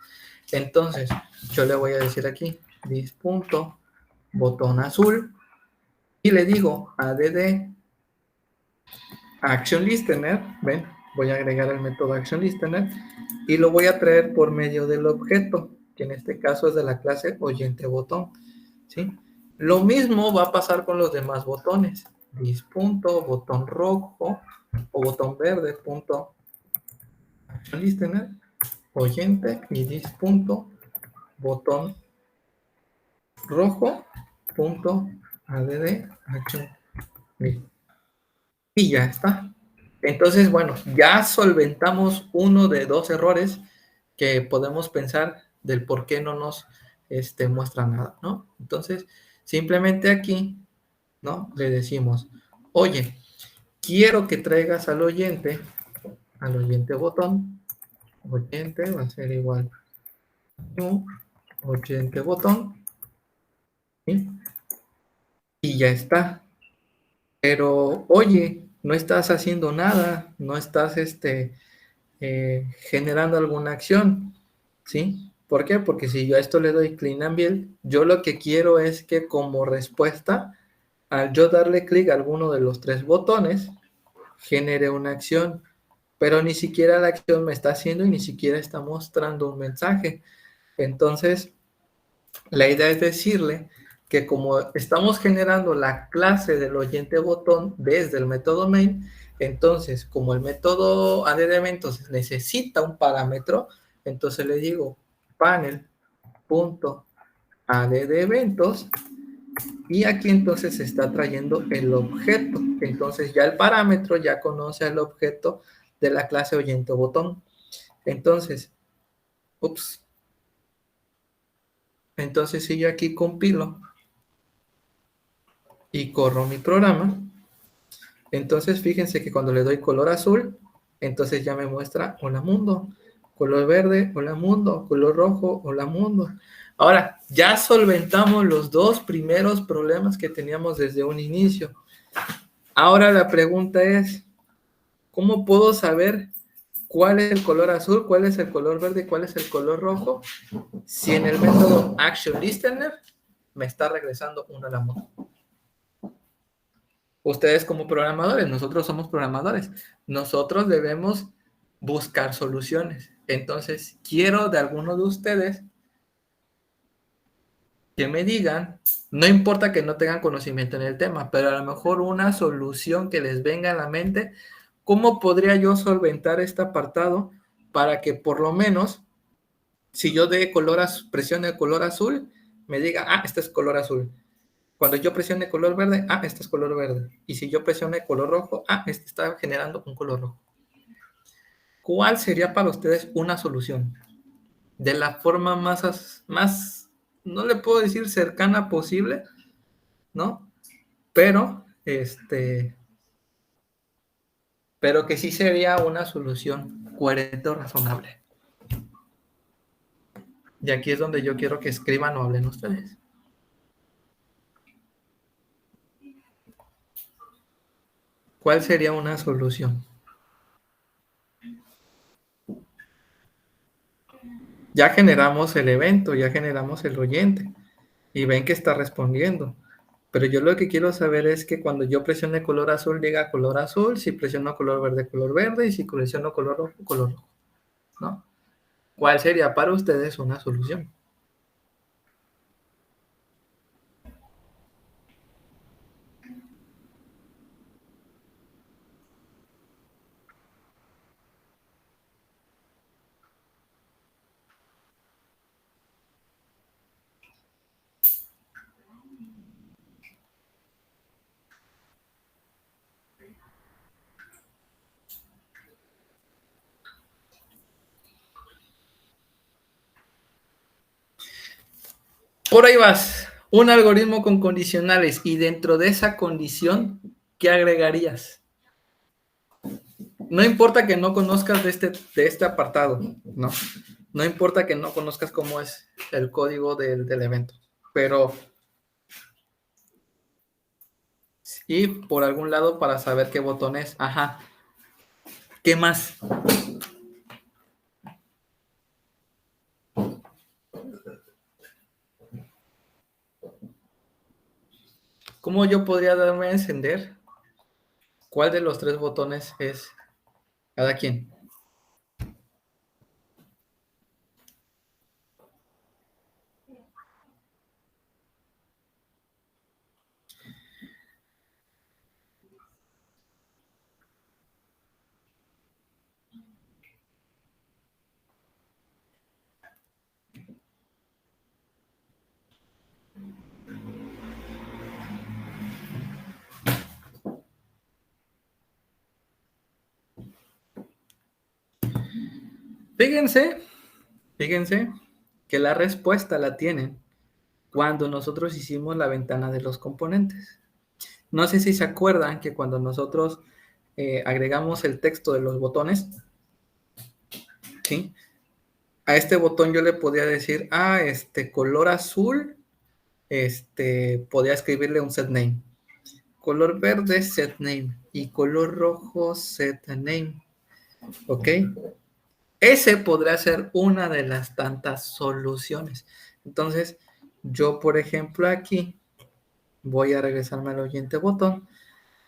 [SPEAKER 1] Entonces, yo le voy a decir aquí, botón azul, y le digo add action listener, ven, voy a agregar el método action listener, y lo voy a traer por medio del objeto, que en este caso es de la clase oyente botón, ¿sí? Lo mismo va a pasar con los demás botones. Botón rojo o botón verde, action listener, oyente y botón rojo, add action listener. Y ya está. Entonces, bueno, ya solventamos uno de dos errores que podemos pensar del por qué no nos muestra nada, ¿no? Entonces, Simplemente aquí, ¿no? Le decimos, oye, quiero que traigas al oyente botón, oyente va a ser igual new, oyente botón, ¿sí? Y ya está. Pero, oye, no estás haciendo nada, no estás generando alguna acción, ¿sí? ¿Por qué? Porque si yo a esto le doy clean and build, yo lo que quiero es que como respuesta, al yo darle clic a alguno de los tres botones, genere una acción, pero ni siquiera la acción me está haciendo y ni siquiera está mostrando un mensaje. Entonces, la idea es decirle que como estamos generando la clase del oyente botón desde el método main, entonces como el método add de eventos necesita un parámetro, entonces le digo panel.add de eventos y aquí entonces se está trayendo el objeto. Entonces ya el parámetro ya conoce al objeto de la clase oyente botón. Entonces, ups, entonces si yo aquí compilo y corro mi programa, entonces fíjense que cuando le doy color azul, entonces ya me muestra hola mundo, color verde, hola mundo, color rojo, hola mundo. Ahora, ya solventamos los dos primeros problemas que teníamos desde un inicio. Ahora la pregunta es, ¿cómo puedo saber cuál es el color azul, cuál es el color verde, cuál es el color rojo? Si en el método ActionListener me está regresando una la mundo. Ustedes como programadores, nosotros somos programadores, nosotros debemos buscar soluciones. Entonces, quiero de alguno de ustedes que me digan, no importa que no tengan conocimiento en el tema, pero a lo mejor una solución que les venga a la mente, ¿cómo podría yo solventar este apartado para que por lo menos, si yo de presione color azul, me diga, ah, este es color azul. Cuando yo presione color verde, ah, este es color verde. Y si yo presione color rojo, ah, este está generando un color rojo. ¿Cuál sería para ustedes una solución? De la forma más, no le puedo decir cercana posible, ¿no? Pero, pero que sí sería una solución coherente o razonable. Y aquí es donde yo quiero que escriban o hablen ustedes. ¿Cuál sería una solución? Ya generamos el evento, ya generamos el oyente y ven que está respondiendo. Pero yo lo que quiero saber es que cuando yo presione color azul, diga color azul, si presiono color verde, y si presiono color rojo, ¿no? ¿Cuál sería para ustedes una solución? Por ahí vas, un algoritmo con condicionales y dentro de esa condición, ¿qué agregarías? No importa que no conozcas de este apartado, ¿no? No importa que no conozcas cómo es el código del evento, pero sí por algún lado para saber qué botón es. Ajá. ¿Qué más? ¿Cómo yo podría darme a encender? ¿Cuál de los tres botones es cada quien? Fíjense, fíjense que la respuesta la tienen cuando nosotros hicimos la ventana de los componentes. No sé si se acuerdan que cuando nosotros agregamos el texto de los botones, ¿sí? A este botón yo le podía decir, color azul, podía escribirle un set name. Color verde, set name. Y color rojo, set name. ¿Ok? Ese podría ser una de las tantas soluciones. Entonces, yo, por ejemplo, aquí voy a regresarme al oyente botón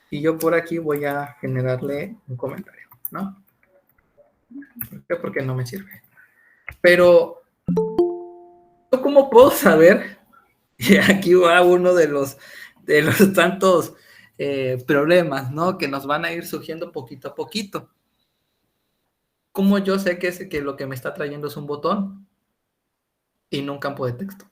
[SPEAKER 1] y yo por aquí voy a generarle un comentario, ¿no? ¿Por qué? Porque no me sirve. Pero, ¿cómo puedo saber? Y aquí va uno de los tantos problemas, ¿no? Que nos van a ir surgiendo poquito a poquito. ¿Cómo yo sé que lo que me está trayendo es un botón y no un campo de texto?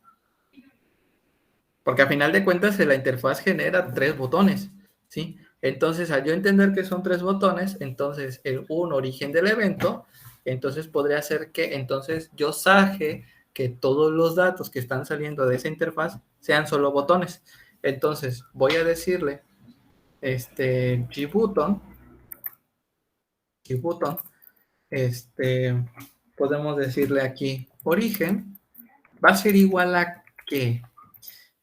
[SPEAKER 1] Porque a final de cuentas la interfaz genera 3 botones, ¿sí? Entonces, al yo entender que son 3 botones, entonces un origen del evento, entonces podría ser que entonces yo saque que todos los datos que están saliendo de esa interfaz sean solo botones. Entonces, voy a decirle, gbutton, podemos decirle aquí, origen, va a ser igual a que.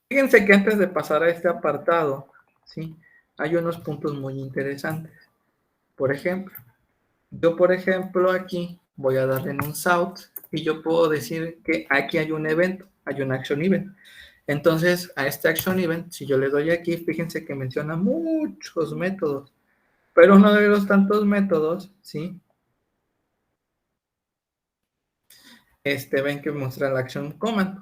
[SPEAKER 1] Fíjense que antes de pasar a este apartado, ¿sí? Hay unos puntos muy interesantes. Por ejemplo, aquí voy a darle en un south y yo puedo decir que aquí hay un evento, hay un action event. Entonces, a este action event, si yo le doy aquí, fíjense que menciona muchos métodos, pero uno de los tantos métodos, ¿sí? Ven que muestra el action command.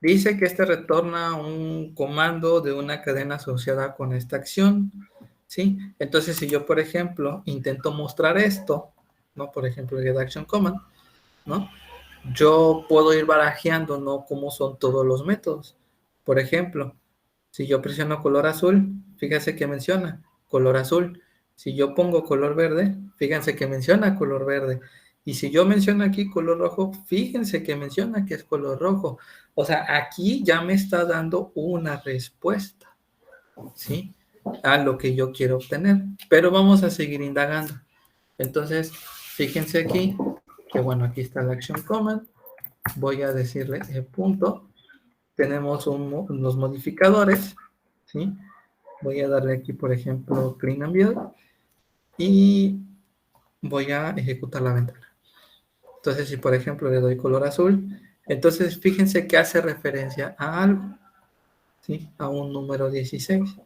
[SPEAKER 1] Dice que retorna un comando de una cadena asociada con esta acción, ¿sí? Entonces, si yo, por ejemplo, intento mostrar esto, ¿no? Por ejemplo, el action command, ¿no? Yo puedo ir barajeando, ¿no? Cómo son todos los métodos. Por ejemplo, si yo presiono color azul, fíjense que menciona color azul. Si yo pongo color verde, fíjense que menciona color verde. Y si yo menciono aquí color rojo, fíjense que menciona que es color rojo. O sea, aquí ya me está dando una respuesta, ¿sí? A lo que yo quiero obtener. Pero vamos a seguir indagando. Entonces, fíjense aquí, que bueno, aquí está la action command. Voy a decirle punto. Tenemos unos modificadores, ¿sí? Voy a darle aquí, por ejemplo, clean and build. Y voy a ejecutar la ventana. Entonces, si por ejemplo le doy color azul, entonces fíjense que hace referencia a algo, ¿sí? A un número 16.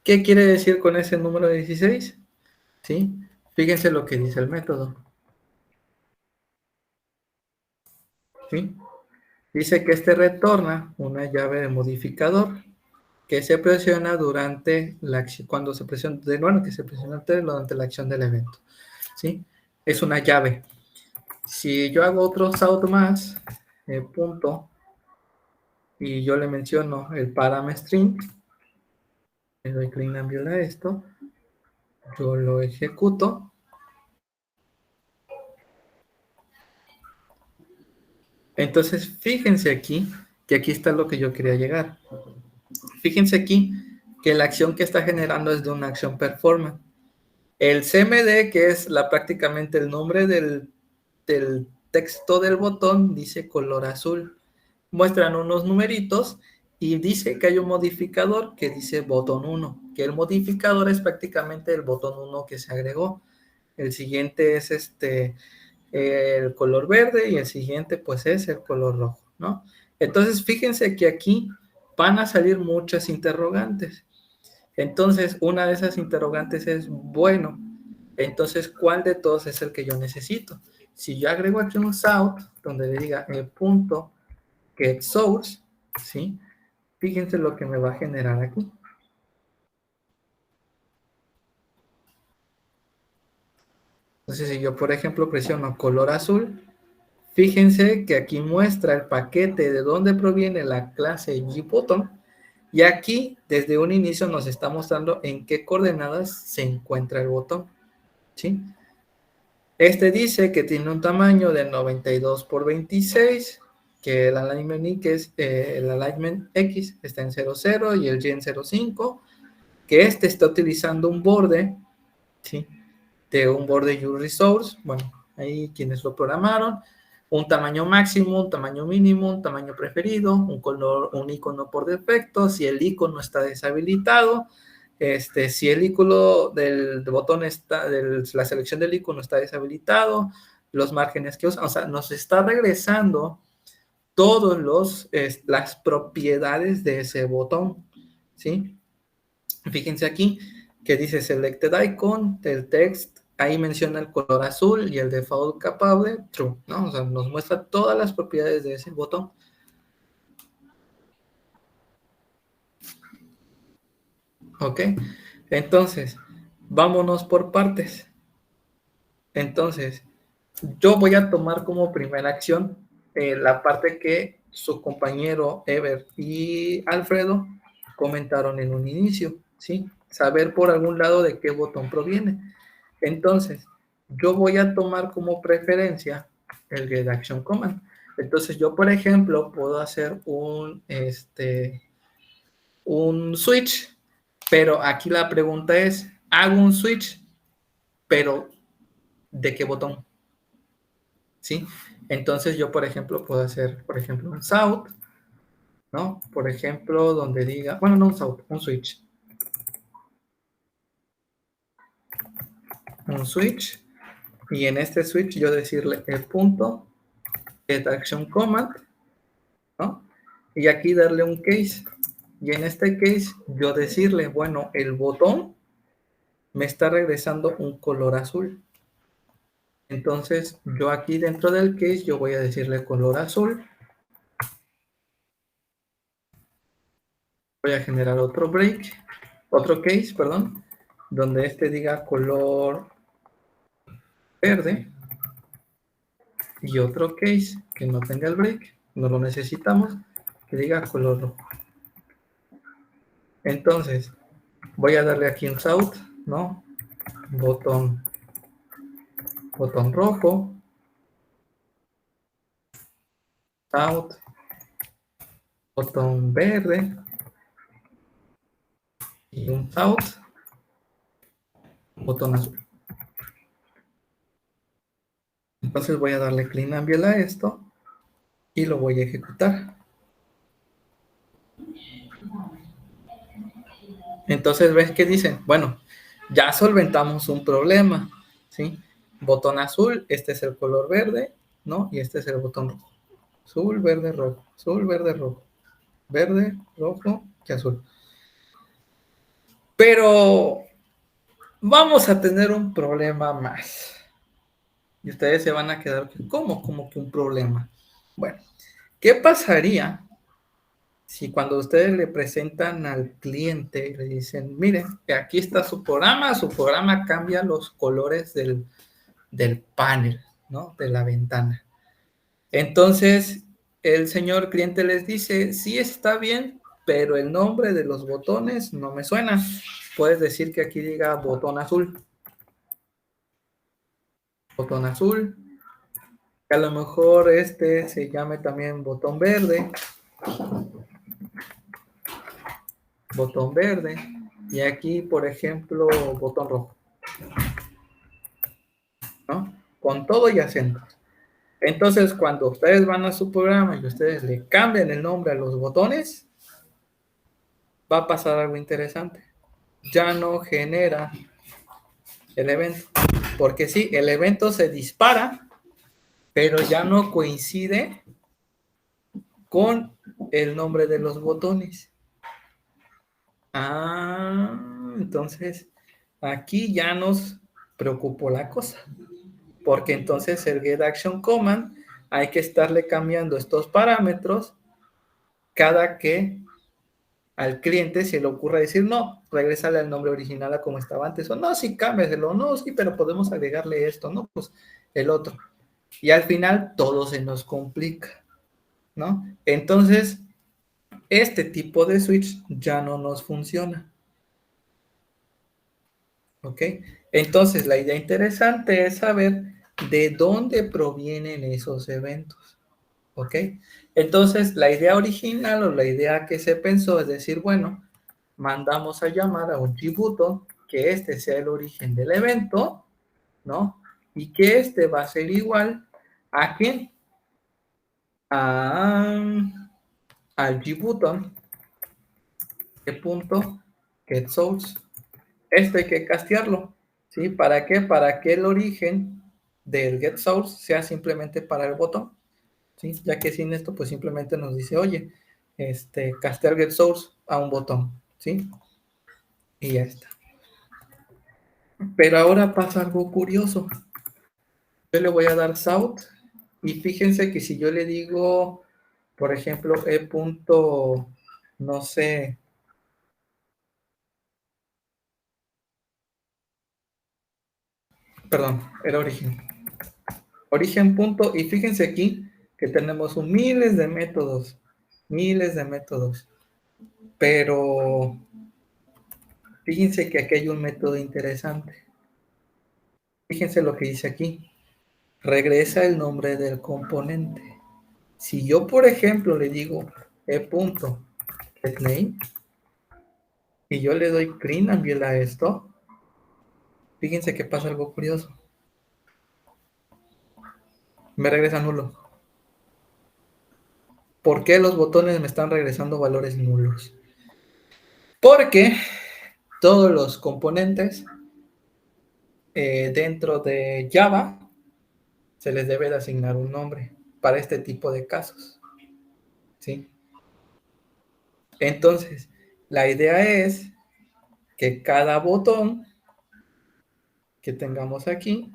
[SPEAKER 1] ¿Qué quiere decir con ese número 16? ¿Sí? Fíjense lo que dice el método. ¿Sí? Dice que retorna una llave de modificador que se presiona durante la acción, cuando se presiona, que se presiona durante la acción del evento, ¿sí? Es una llave. Si yo hago otro south más, punto, y yo le menciono el param string, le doy clean and build a esto, yo lo ejecuto. Entonces, fíjense aquí, que aquí está lo que yo quería llegar. Fíjense aquí que la acción que está generando es de una acción performance. El CMD, que es prácticamente el nombre del texto del botón, dice color azul. Muestran unos numeritos y dice que hay un modificador que dice botón 1, que el modificador es prácticamente el botón 1 que se agregó. El siguiente es el color verde y el siguiente pues es el color rojo, ¿no? Entonces fíjense que aquí van a salir muchas interrogantes. Entonces una de esas interrogantes es, bueno, entonces ¿cuál de todos es el que yo necesito? Si yo agrego aquí un south donde le diga punto get source, ¿sí? Fíjense lo que me va a generar aquí. Entonces si yo por ejemplo presiono color azul, fíjense que aquí muestra el paquete de dónde proviene la clase gbutton y aquí desde un inicio nos está mostrando en qué coordenadas se encuentra el botón, ¿sí? Dice que tiene un tamaño de 92 por 26 que el alignment Y, que es el alignment X, está en 0,0 y el Y en 0,5, que este está utilizando un borde, ¿sí? De un borde uResource, bueno, ahí quienes lo programaron, un tamaño máximo, un tamaño mínimo, un tamaño preferido, un color, un icono por defecto, si el icono está deshabilitado, si el icono del botón está, la selección del icono está deshabilitado, los márgenes que usan, o sea, nos está regresando todas las propiedades de ese botón, ¿sí? Fíjense aquí que dice Selected Icon, el text, ahí menciona el color azul y el default capable, true, ¿no? O sea, nos muestra todas las propiedades de ese botón. ¿Ok? Entonces, vámonos por partes. Entonces, yo voy a tomar como primera acción la parte que su compañero Ever y Alfredo comentaron en un inicio, ¿sí? Saber por algún lado de qué botón proviene. Entonces, yo voy a tomar como preferencia el get action command. Entonces, yo, por ejemplo, puedo hacer un switch, pero aquí la pregunta es, hago un switch, pero ¿de qué botón? ¿Sí? Entonces yo, por ejemplo, puedo hacer, por ejemplo, un south, ¿no? Por ejemplo, donde diga, bueno, no un south, un switch. Un switch. Y en este switch yo decirle el punto get action command, ¿no? Y aquí darle un case. Y en este case yo decirle, bueno, el botón me está regresando un color azul. Entonces yo aquí dentro del case yo voy a decirle color azul. Voy a generar otro case, perdón, donde este diga color verde y otro case que no tenga el break, no lo necesitamos, que diga color rojo. Entonces, voy a darle aquí un south, ¿no? Botón rojo, south, botón verde y un south, botón azul. Entonces voy a darle clean enviel a esto y lo voy a ejecutar. Entonces ves que dicen, bueno, ya solventamos un problema, ¿sí? Botón azul, este es el color verde, ¿no? Y este es el botón rojo. Azul, verde, rojo, azul, verde, rojo, verde, rojo y azul. Pero vamos a tener un problema más. Y ustedes se van a quedar, ¿cómo? Como que un problema. Bueno, ¿qué pasaría si cuando ustedes le presentan al cliente y le dicen, miren, aquí está su programa cambia los colores del panel, ¿no? De la ventana. Entonces, el señor cliente les dice, sí está bien, pero el nombre de los botones no me suena. Puedes decir que aquí diga botón azul. Botón azul. Que a lo mejor este se llame también botón verde. Botón verde. Y aquí, por ejemplo, botón rojo. ¿No? Con todo y acentos. Entonces, cuando ustedes van a su programa y ustedes le cambian el nombre a los botones, va a pasar algo interesante. Ya no genera el evento. Porque sí, el evento se dispara, pero ya no coincide con el nombre de los botones. Entonces aquí ya nos preocupó la cosa. Porque entonces el get action command hay que estarle cambiando estos parámetros cada que al cliente se le ocurra decir, no, regrésale al nombre original a como estaba antes, o no, sí, cámbiaselo, no, sí, pero podemos agregarle esto, no, pues el otro. Y al final todo se nos complica, ¿no? Entonces, este tipo de switch ya no nos funciona. ¿Ok? Entonces, la idea interesante es saber de dónde provienen esos eventos. ¿Ok? Entonces, la idea original o la idea que se pensó es decir, bueno, mandamos a llamar a un G-button, que este sea el origen del evento, ¿no? Y que este va a ser igual a ¿quién? Al G-button, que punto, get source. Esto hay que castearlo, ¿sí? ¿Para qué? Para que el origen del get source sea simplemente para el botón, ¿sí? Ya que sin esto, pues simplemente nos dice, oye, castear get source a un botón, ¿sí? Y ya está. Pero ahora pasa algo curioso. Yo le voy a dar south y fíjense que si yo le digo, por ejemplo, punto, no sé, perdón, era origen. Origen punto, y fíjense aquí que tenemos miles de métodos, pero fíjense que aquí hay un método interesante. Fíjense lo que dice aquí. Regresa el nombre del componente. Si yo, por ejemplo, le digo punto getName y yo le doy clean enviar a esto, fíjense que pasa algo curioso. Me regresa nulo. ¿Por qué los botones me están regresando valores nulos? Porque todos los componentes dentro de Java se les debe de asignar un nombre para este tipo de casos, ¿sí? Entonces, la idea es que cada botón que tengamos aquí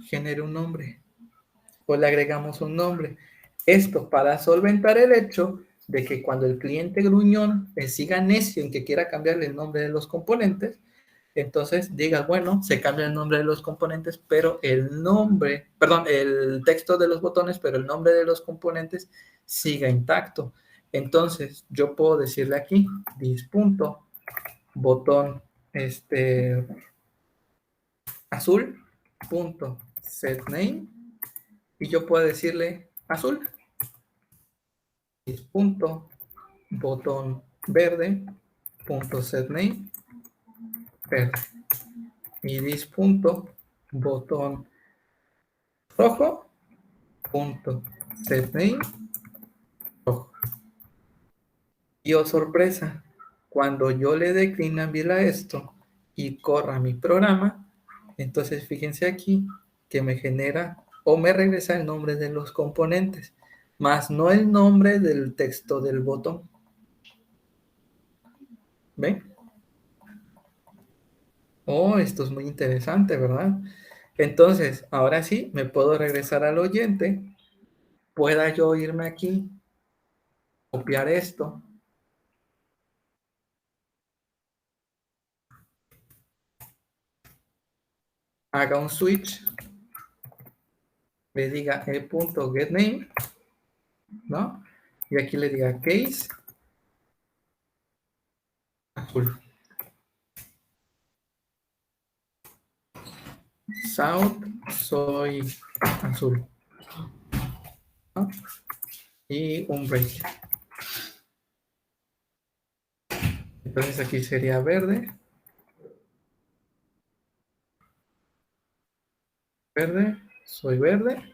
[SPEAKER 1] genere un nombre o le agregamos un nombre. Esto para solventar el hecho de que cuando el cliente gruñón siga necio en que quiera cambiarle el nombre de los componentes, entonces diga, bueno, se cambia el nombre de los componentes, pero el nombre, perdón, el texto de los botones, pero el nombre de los componentes siga intacto. Entonces, yo puedo decirle aquí, dis.botón azul, punto setName, y yo puedo decirle azul, punto botón verde, punto setName, verde, y dis.botón rojo, punto setName rojo. Y oh sorpresa, cuando yo le dé clean and build a esto y corra mi programa, entonces fíjense aquí que me genera o me regresa el nombre de los componentes, más no el nombre del texto del botón. ¿Ven? Oh, esto es muy interesante, ¿verdad? Entonces, ahora sí, me puedo regresar al oyente, pueda yo irme aquí, copiar esto, haga un switch, le diga .getName, ¿no? Y aquí le diga case azul. South, soy azul, ¿no? Y un break. Entonces aquí sería verde, verde, soy verde,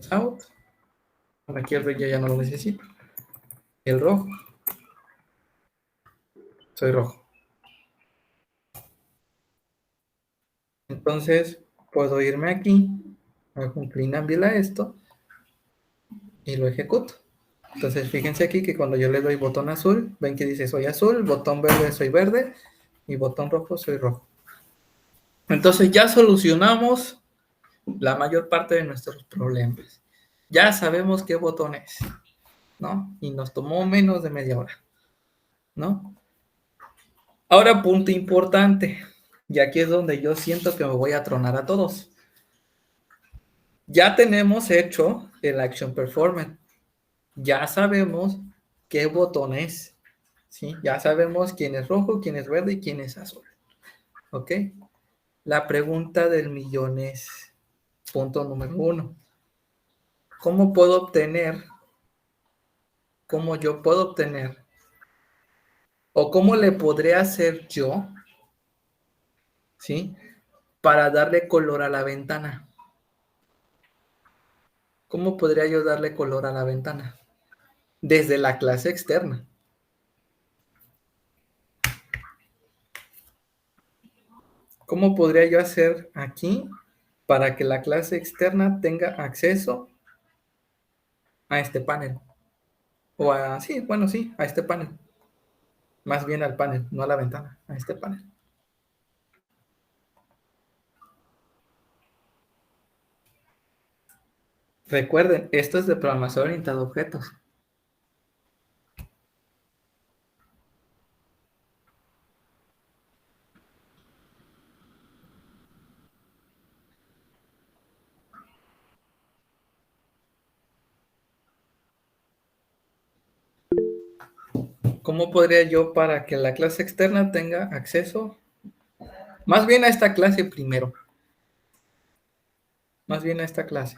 [SPEAKER 1] south. Aquí el break ya no lo necesito. El rojo, soy rojo. Entonces puedo irme aquí, hago un clean and build a esto y lo ejecuto. Entonces fíjense aquí que cuando yo le doy botón azul, ven que dice soy azul, botón verde soy verde y botón rojo soy rojo. Entonces ya solucionamos la mayor parte de nuestros problemas. Ya sabemos qué botón es, ¿no? Y nos tomó menos de media hora, ¿no? Ahora, punto importante, y aquí es donde yo siento que me voy a tronar a todos. Ya tenemos hecho el Action Performance. Ya sabemos qué botón es, ¿sí? Ya sabemos quién es rojo, quién es verde y quién es azul, ¿ok? La pregunta del millón es, Punto número 1. ¿Cómo puedo obtener, cómo yo puedo obtener, o cómo le podré hacer yo, ¿sí? Para darle color a la ventana. ¿Cómo podría yo darle color a la ventana? Desde la clase externa. ¿Cómo podría yo hacer aquí para que la clase externa tenga acceso a este panel? O a, sí, bueno, sí, a este panel. Más bien al panel, no a la ventana, a este panel. Recuerden, esto es de programación orientada a objetos. ¿Cómo podría yo para que la clase externa tenga acceso? Más bien a esta clase primero. Más bien a esta clase.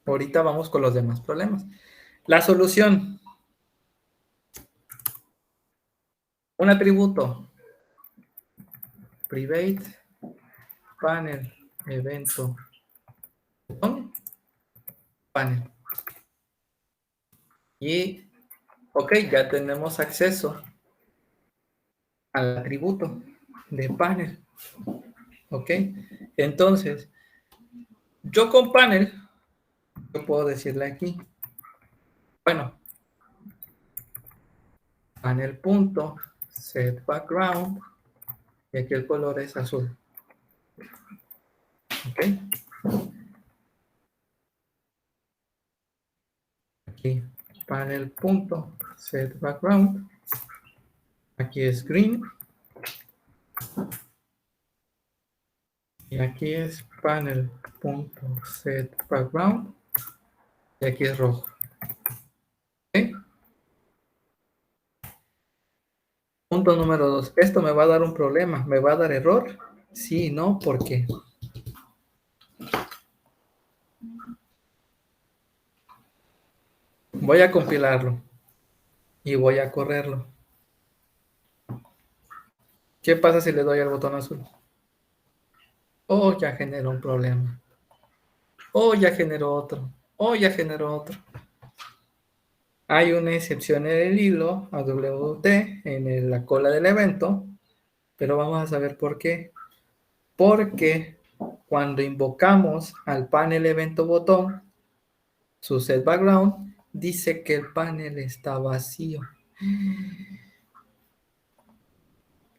[SPEAKER 1] Ahorita vamos con los demás problemas. La solución. Un atributo. Private panel evento panel. Y, ok, ya tenemos acceso al atributo de panel. Ok, entonces, yo con panel, yo puedo decirle aquí, bueno, panel punto set background, y aquí el color es azul. Ok, aquí panel punto set background, aquí es green, y aquí es panel punto set background, y aquí es rojo. ¿Okay? Punto número 2. Esto me va a dar un problema. ¿Me va a dar error? Sí, no, ¿por qué? Voy a compilarlo y voy a correrlo. ¿Qué pasa si le doy al botón azul? Oh, ya generó un problema. Oh, ya generó otro. Oh, ya generó otro. Hay una excepción en el hilo AWT en la cola del evento, pero vamos a saber por qué. Porque cuando invocamos al panel evento botón, su set background dice que el panel está vacío.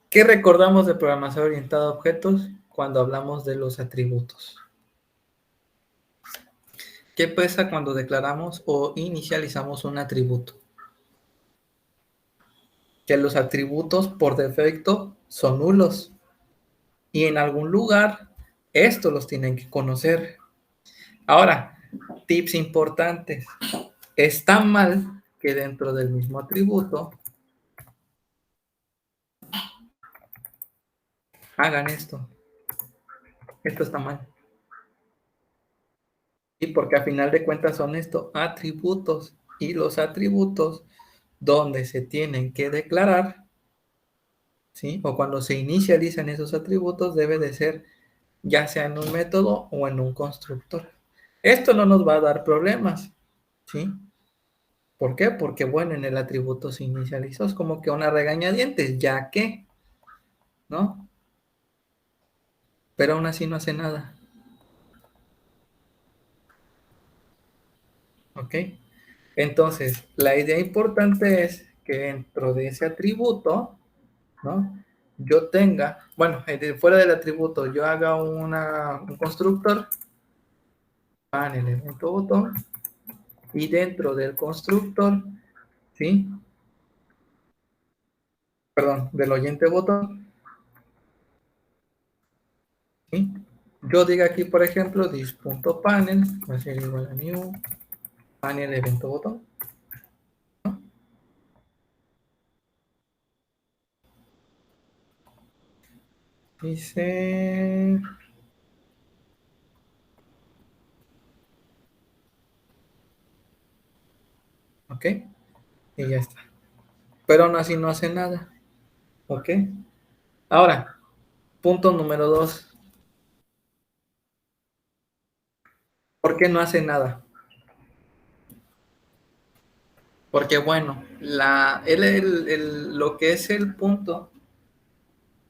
[SPEAKER 1] ¿Qué recordamos de programación orientada a objetos cuando hablamos de los atributos? ¿Qué pasa cuando declaramos o inicializamos un atributo? Que los atributos por defecto son nulos y en algún lugar estos los tienen que conocer. Ahora, tips importantes. Está mal que dentro del mismo atributo hagan esto. Esto está mal. Y porque a final de cuentas son estos atributos y los atributos donde se tienen que declarar, ¿sí? O cuando se inicializan esos atributos debe de ser ya sea en un método o en un constructor. Esto no nos va a dar problemas, ¿sí? ¿Por qué? Porque, bueno, en el atributo se inicializó, es como que una regañadientes, ya que, ¿no? Pero aún así no hace nada, ¿ok? Entonces, la idea importante es que dentro de ese atributo, ¿no? Yo tenga, bueno, fuera del atributo, yo haga un constructor, panel evento botón, y dentro del constructor, ¿sí? Perdón, del oyente botón, ¿sí? Yo diga aquí, por ejemplo, this.panel va a ser igual a new panel evento botón, ¿no? Dice, ¿ok? Y ya está. Pero aún así no hace nada, ¿ok? Ahora, punto número 2. ¿Por qué no hace nada? Porque bueno, lo que es el punto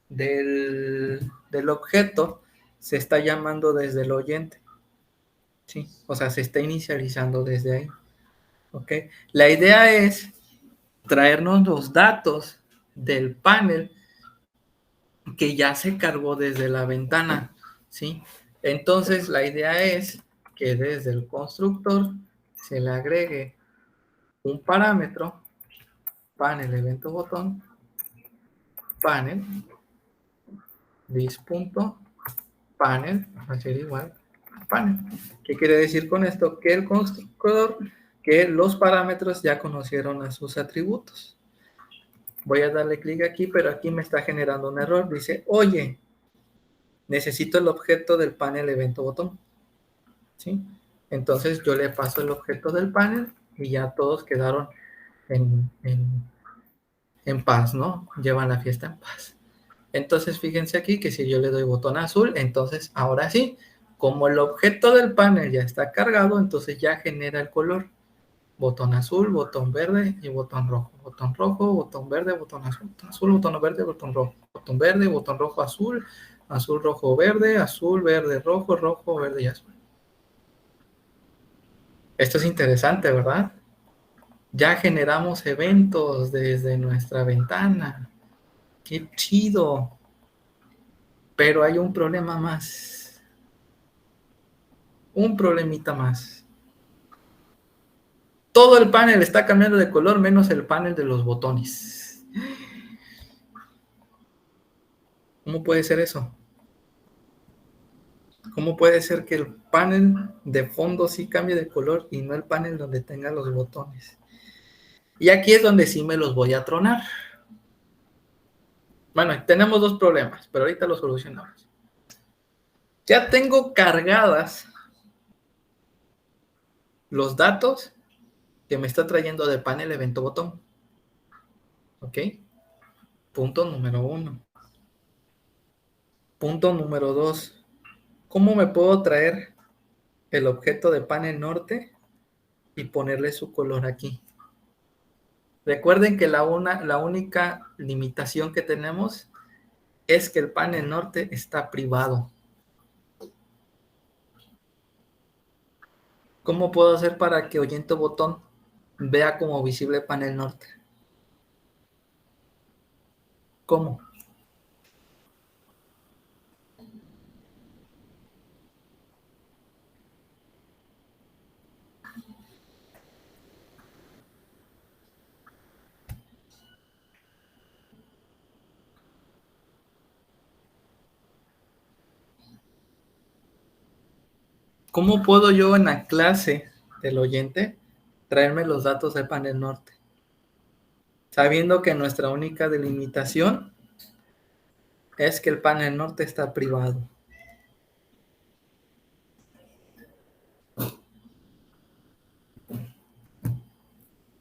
[SPEAKER 1] del objeto se está llamando desde el oyente, ¿sí? O sea, se está inicializando desde ahí, ¿ok? La idea es traernos los datos del panel que ya se cargó desde la ventana, ¿sí? Entonces, la idea es que desde el constructor se le agregue un parámetro, panel evento botón, panel, this.panel, va a ser igual a panel. ¿Qué quiere decir con esto? Que el constructor, que los parámetros ya conocieron a sus atributos. Voy a darle clic aquí, pero aquí me está generando un error. Dice, oye, necesito el objeto del panel evento botón, ¿sí? Entonces yo le paso el objeto del panel y ya todos quedaron en paz, ¿no? Llevan la fiesta en paz. Entonces fíjense aquí que si yo le doy botón azul, entonces ahora sí, como el objeto del panel ya está cargado, entonces ya genera el color. Botón azul, botón verde y botón rojo. Botón rojo, botón verde, botón azul, botón verde, botón rojo. Botón verde, botón rojo, azul, azul, rojo, verde, azul, verde, rojo, rojo, verde y azul. Esto es interesante, ¿verdad? Ya generamos eventos desde nuestra ventana. ¡Qué chido! Pero hay un problema más. Un problemita más. Todo el panel está cambiando de color menos el panel de los botones. ¿Cómo puede ser eso? ¿Cómo puede ser que el panel de fondo sí cambie de color y no el panel donde tenga los botones? Y aquí es donde sí me los voy a tronar. Bueno, tenemos dos problemas, pero ahorita los solucionamos. Ya tengo cargadas los datos que me está trayendo de panel evento botón. ¿Ok? Punto número 1. Punto número 2. ¿Cómo me puedo traer el objeto de panel norte y ponerle su color aquí? Recuerden que la única limitación que tenemos es que el panel norte está privado. ¿Cómo puedo hacer para que oyente botón vea como visible panel norte? ¿Cómo? ¿Cómo puedo yo en la clase del oyente traerme los datos del panel norte? Sabiendo que nuestra única delimitación es que el panel norte está privado.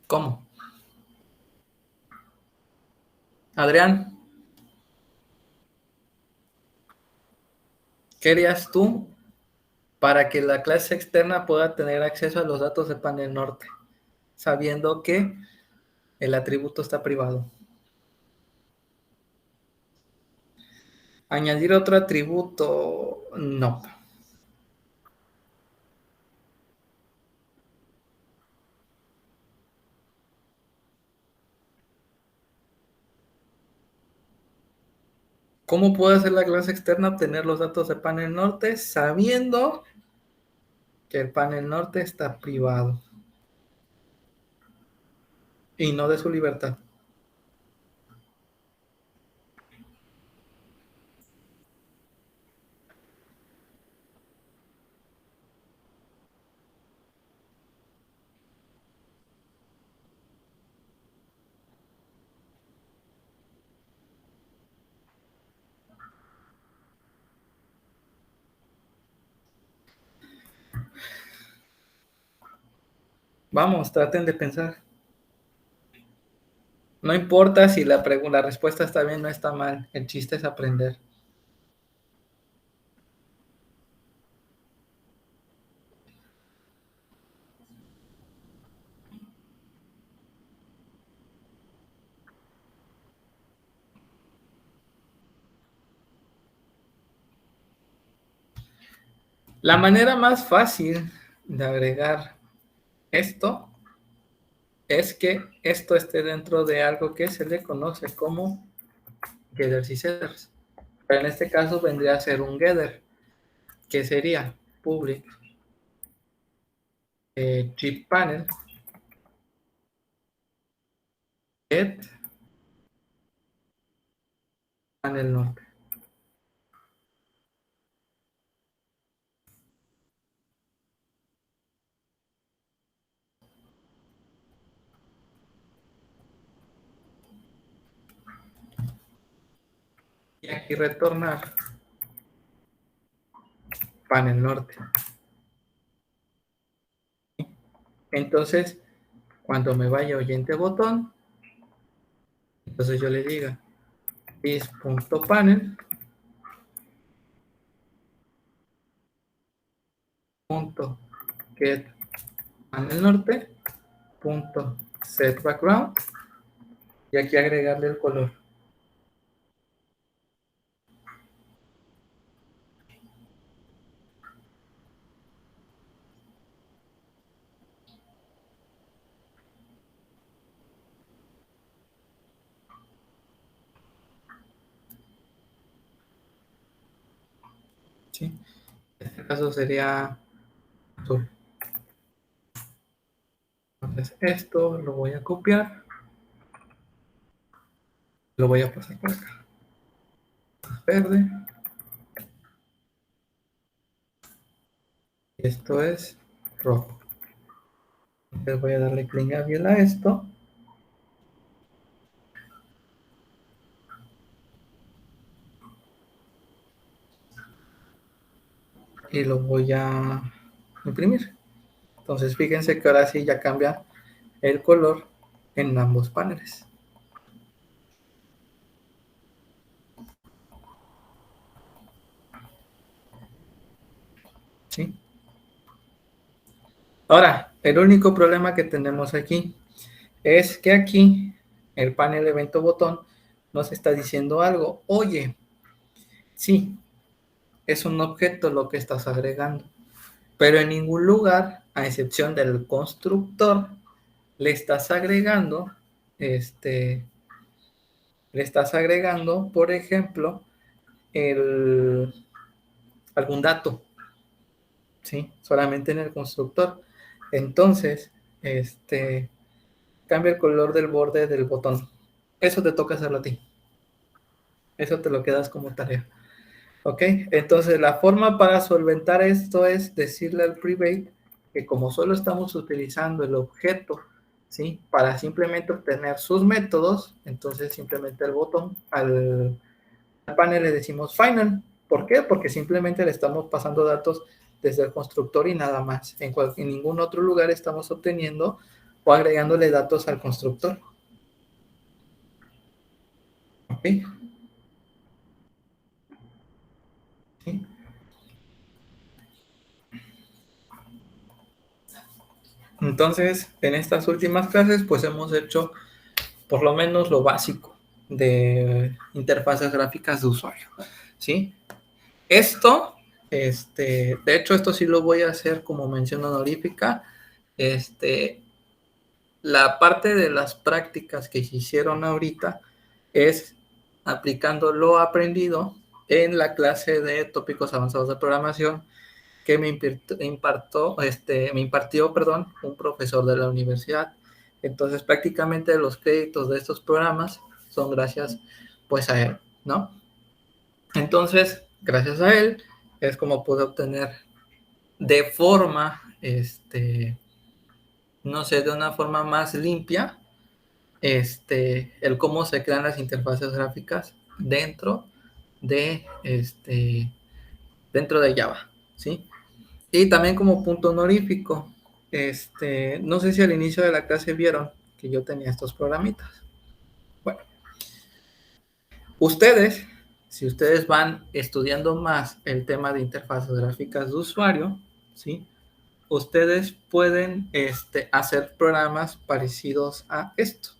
[SPEAKER 1] ¿Cómo? Adrián, ¿qué harías tú para que la clase externa pueda tener acceso a los datos del panel norte, sabiendo que el atributo está privado? Añadir otro atributo, no. ¿Cómo puede hacer la clase externa obtener los datos del panel norte sabiendo que el panel norte está privado y no de su libertad? Vamos, traten de pensar. No importa si la respuesta está bien o está mal, el chiste es aprender. La manera más fácil de agregar esto es que esto esté dentro de algo que se le conoce como getters y setters. Pero en este caso vendría a ser un getter, que sería public chip panel get panel norte. Y aquí retornar panel norte. Entonces, cuando me vaya oyente botón, entonces yo le diga is.panel punto get panel norte punto set background y aquí agregarle el color. ¿Sí? En este caso sería azul. Entonces esto lo voy a copiar, lo voy a pasar por acá. Verde. Esto es rojo. Entonces voy a darle clic a esto. Y lo voy a imprimir. Entonces fíjense que ahora sí ya cambia el color en ambos paneles. ¿Sí? Ahora, el único problema que tenemos aquí es que aquí el panel evento botón nos está diciendo algo. Oye, sí, es un objeto lo que estás agregando, pero en ningún lugar, a excepción del constructor, le estás agregando, le estás agregando, por ejemplo, algún dato, ¿sí? Solamente en el constructor. Entonces, cambia el color del borde del botón. Eso te toca hacerlo a ti. Eso te lo quedas como tarea. ¿Ok? Entonces, la forma para solventar esto es decirle al private que como solo estamos utilizando el objeto, ¿sí? Para simplemente obtener sus métodos, entonces simplemente el botón, al panel le decimos final. ¿Por qué? Porque simplemente le estamos pasando datos desde el constructor y nada más. En ningún otro lugar estamos obteniendo o agregándole datos al constructor. ¿Ok? ¿Sí? Entonces, en estas últimas clases, pues hemos hecho por lo menos lo básico de interfaces gráficas de usuario, ¿sí? Esto, de hecho, esto sí lo voy a hacer como mención honorífica. La parte de las prácticas que se hicieron ahorita es aplicando lo aprendido en la clase de tópicos avanzados de programación que me impartió, perdón, un profesor de la universidad. Entonces, prácticamente los créditos de estos programas son gracias, pues, a él, ¿no? Entonces, gracias a él, es como pude obtener de forma, no sé, de una forma más limpia, el cómo se crean las interfaces gráficas de, dentro de Java, ¿sí? Y también como punto honorífico, no sé si al inicio de la clase vieron que yo tenía estos programitas. Ustedes, si ustedes van estudiando más el tema de interfaces gráficas de usuario, ¿sí? Ustedes pueden hacer programas parecidos a esto.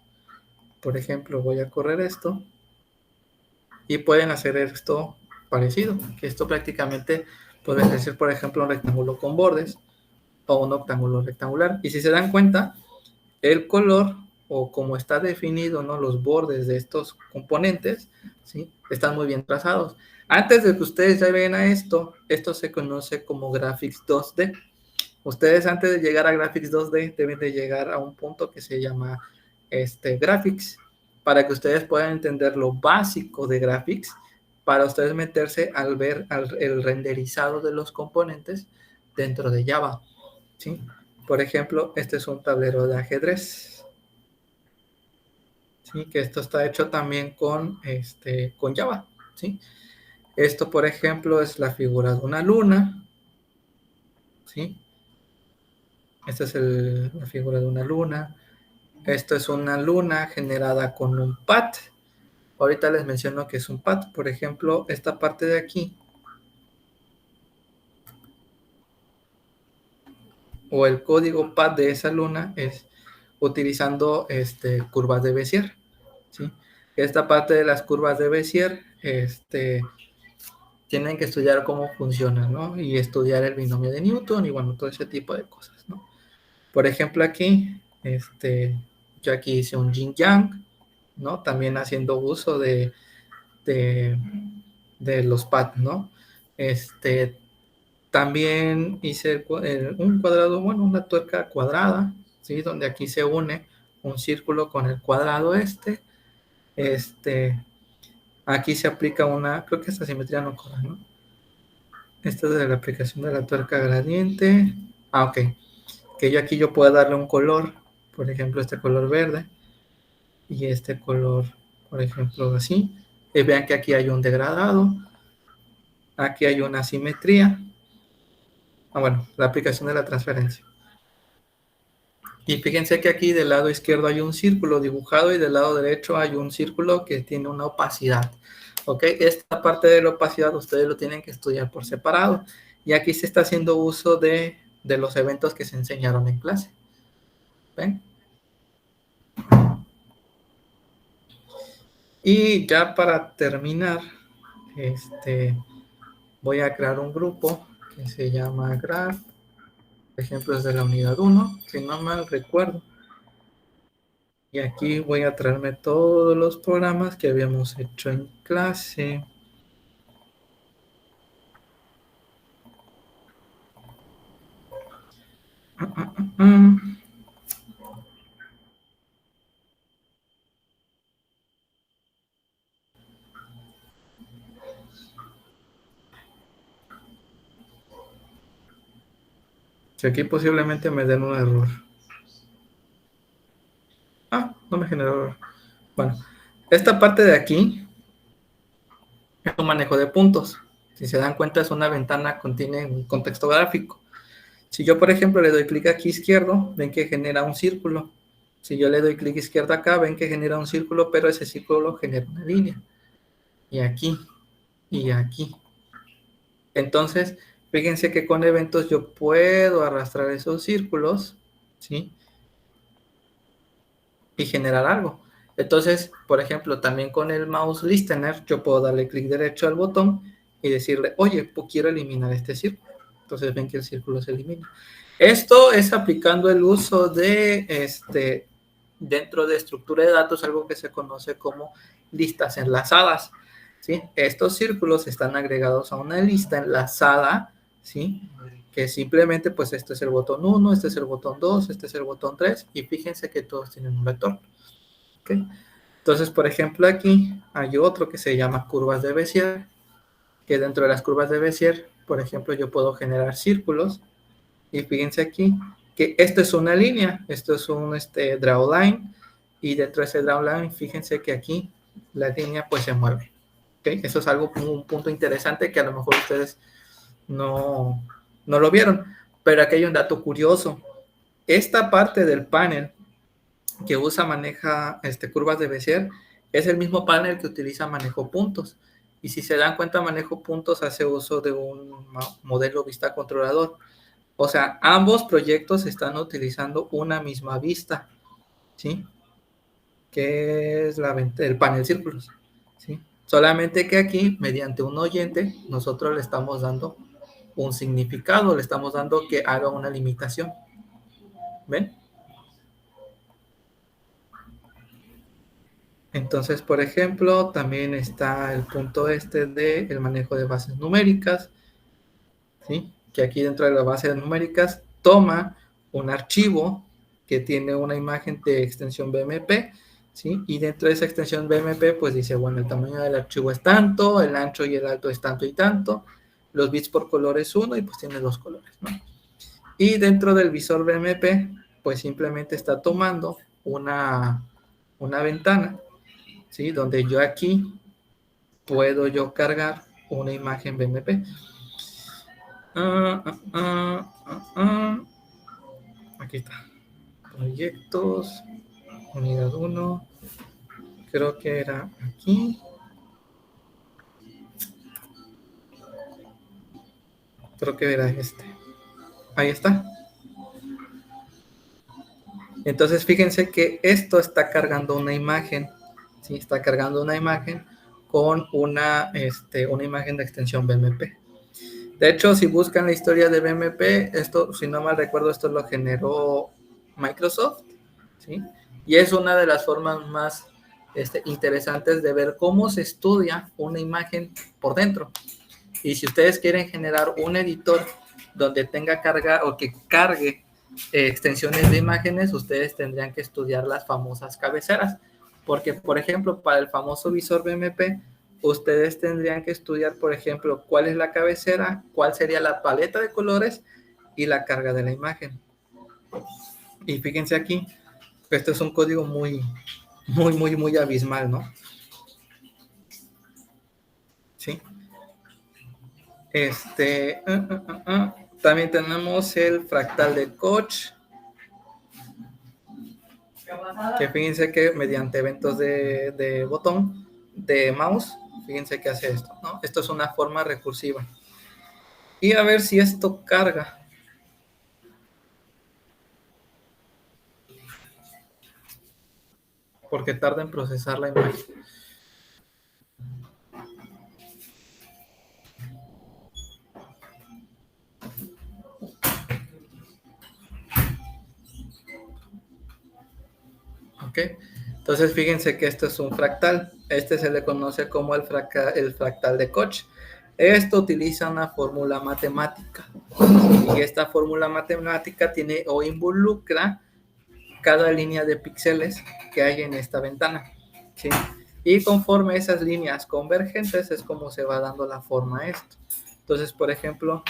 [SPEAKER 1] Por ejemplo, voy a correr esto y pueden hacer esto parecido, que esto prácticamente puede ser, por ejemplo, un rectángulo con bordes o un octángulo rectangular. Y si se dan cuenta, el color o como está definido, ¿no? Los bordes de estos componentes, ¿sí? Están muy bien trazados. Antes de que ustedes ya vean a esto, esto se conoce como Graphics 2D. Ustedes antes de llegar a Graphics 2D deben de llegar a un punto que se llama Graphics, para que ustedes puedan entender lo básico de Graphics, para ustedes meterse al ver el renderizado de los componentes dentro de Java, ¿sí? Por ejemplo, este es un tablero de ajedrez, ¿sí? Que esto está hecho también con Java, ¿sí? Esto, por ejemplo, es la figura de una luna, ¿sí? Esta es la figura de una luna. Esto es una luna generada con un pad. Ahorita les menciono que es un pad. Por ejemplo, esta parte de aquí, o el código pad de esa luna, es utilizando curvas de Bézier, ¿sí? Esta parte de las curvas de Bézier, tienen que estudiar cómo funcionan, ¿no? Y estudiar el binomio de Newton y bueno, todo ese tipo de cosas, ¿no? Por ejemplo, aquí, yo aquí hice un yin yang, ¿no? También haciendo uso de, de los pads, ¿no? También hice un cuadrado, bueno, una tuerca cuadrada, ¿sí? Donde aquí se une un círculo con el cuadrado aquí se aplica creo que esta simetría no corre, ¿no? Esta es de la aplicación de la tuerca gradiente. Ah, ok. Que yo aquí puedo darle un color, por ejemplo, este color verde, y este color, por ejemplo, así. Y vean que aquí hay un degradado, aquí hay una simetría. Ah, bueno, la aplicación de la transferencia. Y fíjense que aquí del lado izquierdo hay un círculo dibujado y del lado derecho hay un círculo que tiene una opacidad. ¿Ok? Esta parte de la opacidad ustedes lo tienen que estudiar por separado. Y aquí se está haciendo uso de los eventos que se enseñaron en clase. ¿Ven? Y ya para terminar, voy a crear un grupo que se llama Graph. Por ejemplo, es de la unidad 1, si no mal recuerdo. Y aquí voy a traerme todos los programas que habíamos hecho en clase. Si aquí posiblemente me den un error. Ah, no me generó error. Bueno, esta parte de aquí es un manejo de puntos. Si se dan cuenta, es una ventana que contiene un contexto gráfico. Si yo, por ejemplo, le doy clic aquí izquierdo, ven que genera un círculo. Si yo le doy clic izquierdo acá, ven que genera un círculo, pero ese círculo genera una línea. Y aquí, y aquí. Entonces, fíjense que con eventos yo puedo arrastrar esos círculos, ¿sí? Y generar algo. Entonces, por ejemplo, también con el mouse listener, yo puedo darle clic derecho al botón y decirle, oye, pues quiero eliminar este círculo. Entonces ven que el círculo se elimina. Esto es aplicando el uso de dentro de estructura de datos, algo que se conoce como listas enlazadas, ¿sí? Estos círculos están agregados a una lista enlazada, ¿sí? Que simplemente, pues, este es el botón 1, este es el botón 2, este es el botón 3, y fíjense que todos tienen un vector, ¿ok? Entonces, por ejemplo, aquí hay otro que se llama curvas de Bézier, que dentro de las curvas de Bézier, por ejemplo, yo puedo generar círculos, y fíjense aquí que esto es una línea, esto es un draw line, y dentro de ese draw line, fíjense que aquí la línea pues se mueve. ¿Okay? Eso es algo, un punto interesante que a lo mejor ustedes no lo vieron, pero aquí hay un dato curioso. Esta parte del panel que maneja curvas de Bézier es el mismo panel que utiliza manejo puntos. Y si se dan cuenta, manejo puntos hace uso de un modelo vista controlador. O sea, ambos proyectos están utilizando una misma vista, ¿sí? Que es el panel círculos, ¿sí? Solamente que aquí, mediante un oyente, nosotros le estamos dando un significado, le estamos dando que haga una limitación. ¿Ven? Entonces, por ejemplo, también está el punto de el manejo de bases numéricas, ¿sí? Que aquí dentro de las bases numéricas toma un archivo que tiene una imagen de extensión BMP, ¿sí? Y dentro de esa extensión BMP, pues dice, bueno, el tamaño del archivo es tanto, el ancho y el alto es tanto y tanto, los bits por color es 1 y pues tiene 2 colores, ¿no? Y dentro del visor BMP, pues simplemente está tomando una ventana, ¿sí? Donde yo aquí puedo yo cargar una imagen BMP. Aquí está. Proyectos, unidad 1. Creo que era aquí. Creo que era este. Ahí está. Entonces fíjense que esto está cargando una imagen. ¿Sí? Está cargando una imagen con una imagen de extensión BMP. De hecho, si buscan la historia de BMP, esto, si no mal recuerdo, esto lo generó Microsoft, ¿sí? Y es una de las formas más interesantes de ver cómo se estudia una imagen por dentro. Y si ustedes quieren generar un editor donde tenga carga o que cargue extensiones de imágenes, ustedes tendrían que estudiar las famosas cabeceras. Porque, por ejemplo, para el famoso visor BMP, ustedes tendrían que estudiar, por ejemplo, cuál es la cabecera, cuál sería la paleta de colores y la carga de la imagen. Y fíjense aquí, esto es un código muy abismal, ¿no? Sí. También tenemos el fractal de Koch, que fíjense que mediante eventos de botón, de mouse, fíjense que hace esto, ¿no? Esto es una forma recursiva. Y a ver si esto carga. Porque tarda en procesar la imagen. ¿Ok? Entonces fíjense que esto es un fractal. Este se le conoce como el fractal de Koch. Esto utiliza una fórmula matemática. Y esta fórmula matemática tiene o involucra cada línea de píxeles que hay en esta ventana, ¿sí? Y conforme esas líneas convergentes es como se va dando la forma a esto. Entonces, por ejemplo,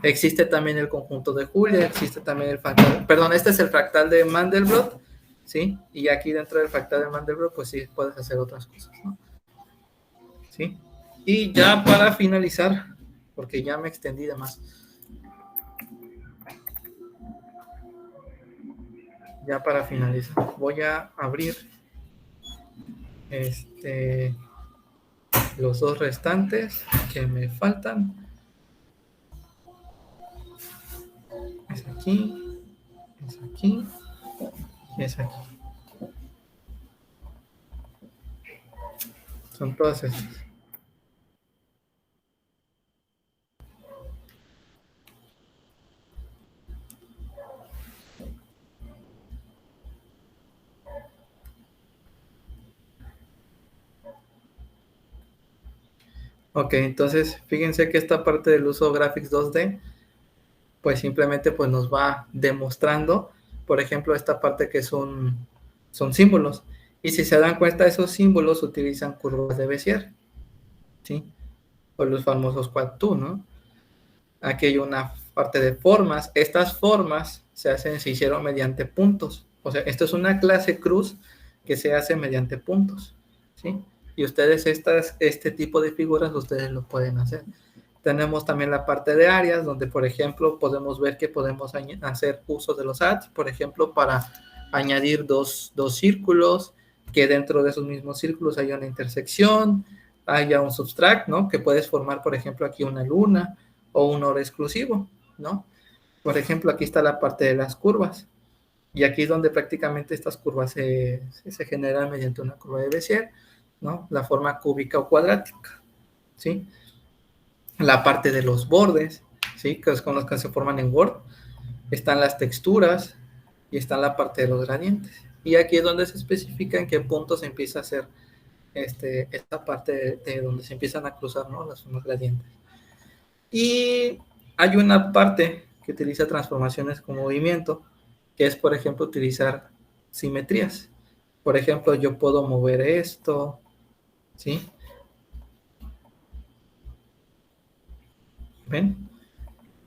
[SPEAKER 1] existe también el conjunto de Julia, existe también el fractal, perdón, este es el fractal de Mandelbrot, ¿sí? Y aquí dentro del fractal de Mandelbrot, pues sí, puedes hacer otras cosas, ¿no? ¿Sí? Y ya para finalizar, porque ya me extendí de más, ya para finalizar, voy a abrir los dos restantes que me faltan. Es aquí, es aquí, es aquí. Son todas estas. Ok, entonces fíjense que esta parte del uso Graphics 2D, pues simplemente pues nos va demostrando, por ejemplo, esta parte que son símbolos. Y si se dan cuenta, esos símbolos utilizan curvas de Bézier, ¿sí? O los famosos quad-2, ¿no? Aquí hay una parte de formas. Estas formas se hicieron mediante puntos. O sea, esto es una clase cruz que se hace mediante puntos, ¿sí? Y ustedes este tipo de figuras ustedes lo pueden hacer. Tenemos también la parte de áreas, donde por ejemplo podemos ver que podemos hacer uso de los ads, por ejemplo, para añadir dos círculos, que dentro de esos mismos círculos haya una intersección, haya un subtract, ¿no? Que puedes formar, por ejemplo, aquí una luna o un OR exclusivo, ¿no? Por ejemplo, aquí está la parte de las curvas. Y aquí es donde prácticamente estas curvas se generan mediante una curva de Bézier, ¿no? La forma cúbica o cuadrática, ¿sí? La parte de los bordes, ¿sí? Que es con los que se forman en Word. Están las texturas y está la parte de los gradientes. Y aquí es donde se especifica en qué punto se empieza a hacer esta parte de donde se empiezan a cruzar, ¿no? Los gradientes. Y hay una parte que utiliza transformaciones con movimiento, que es, por ejemplo, utilizar simetrías. Por ejemplo, yo puedo mover esto, ¿sí? ¿Ven?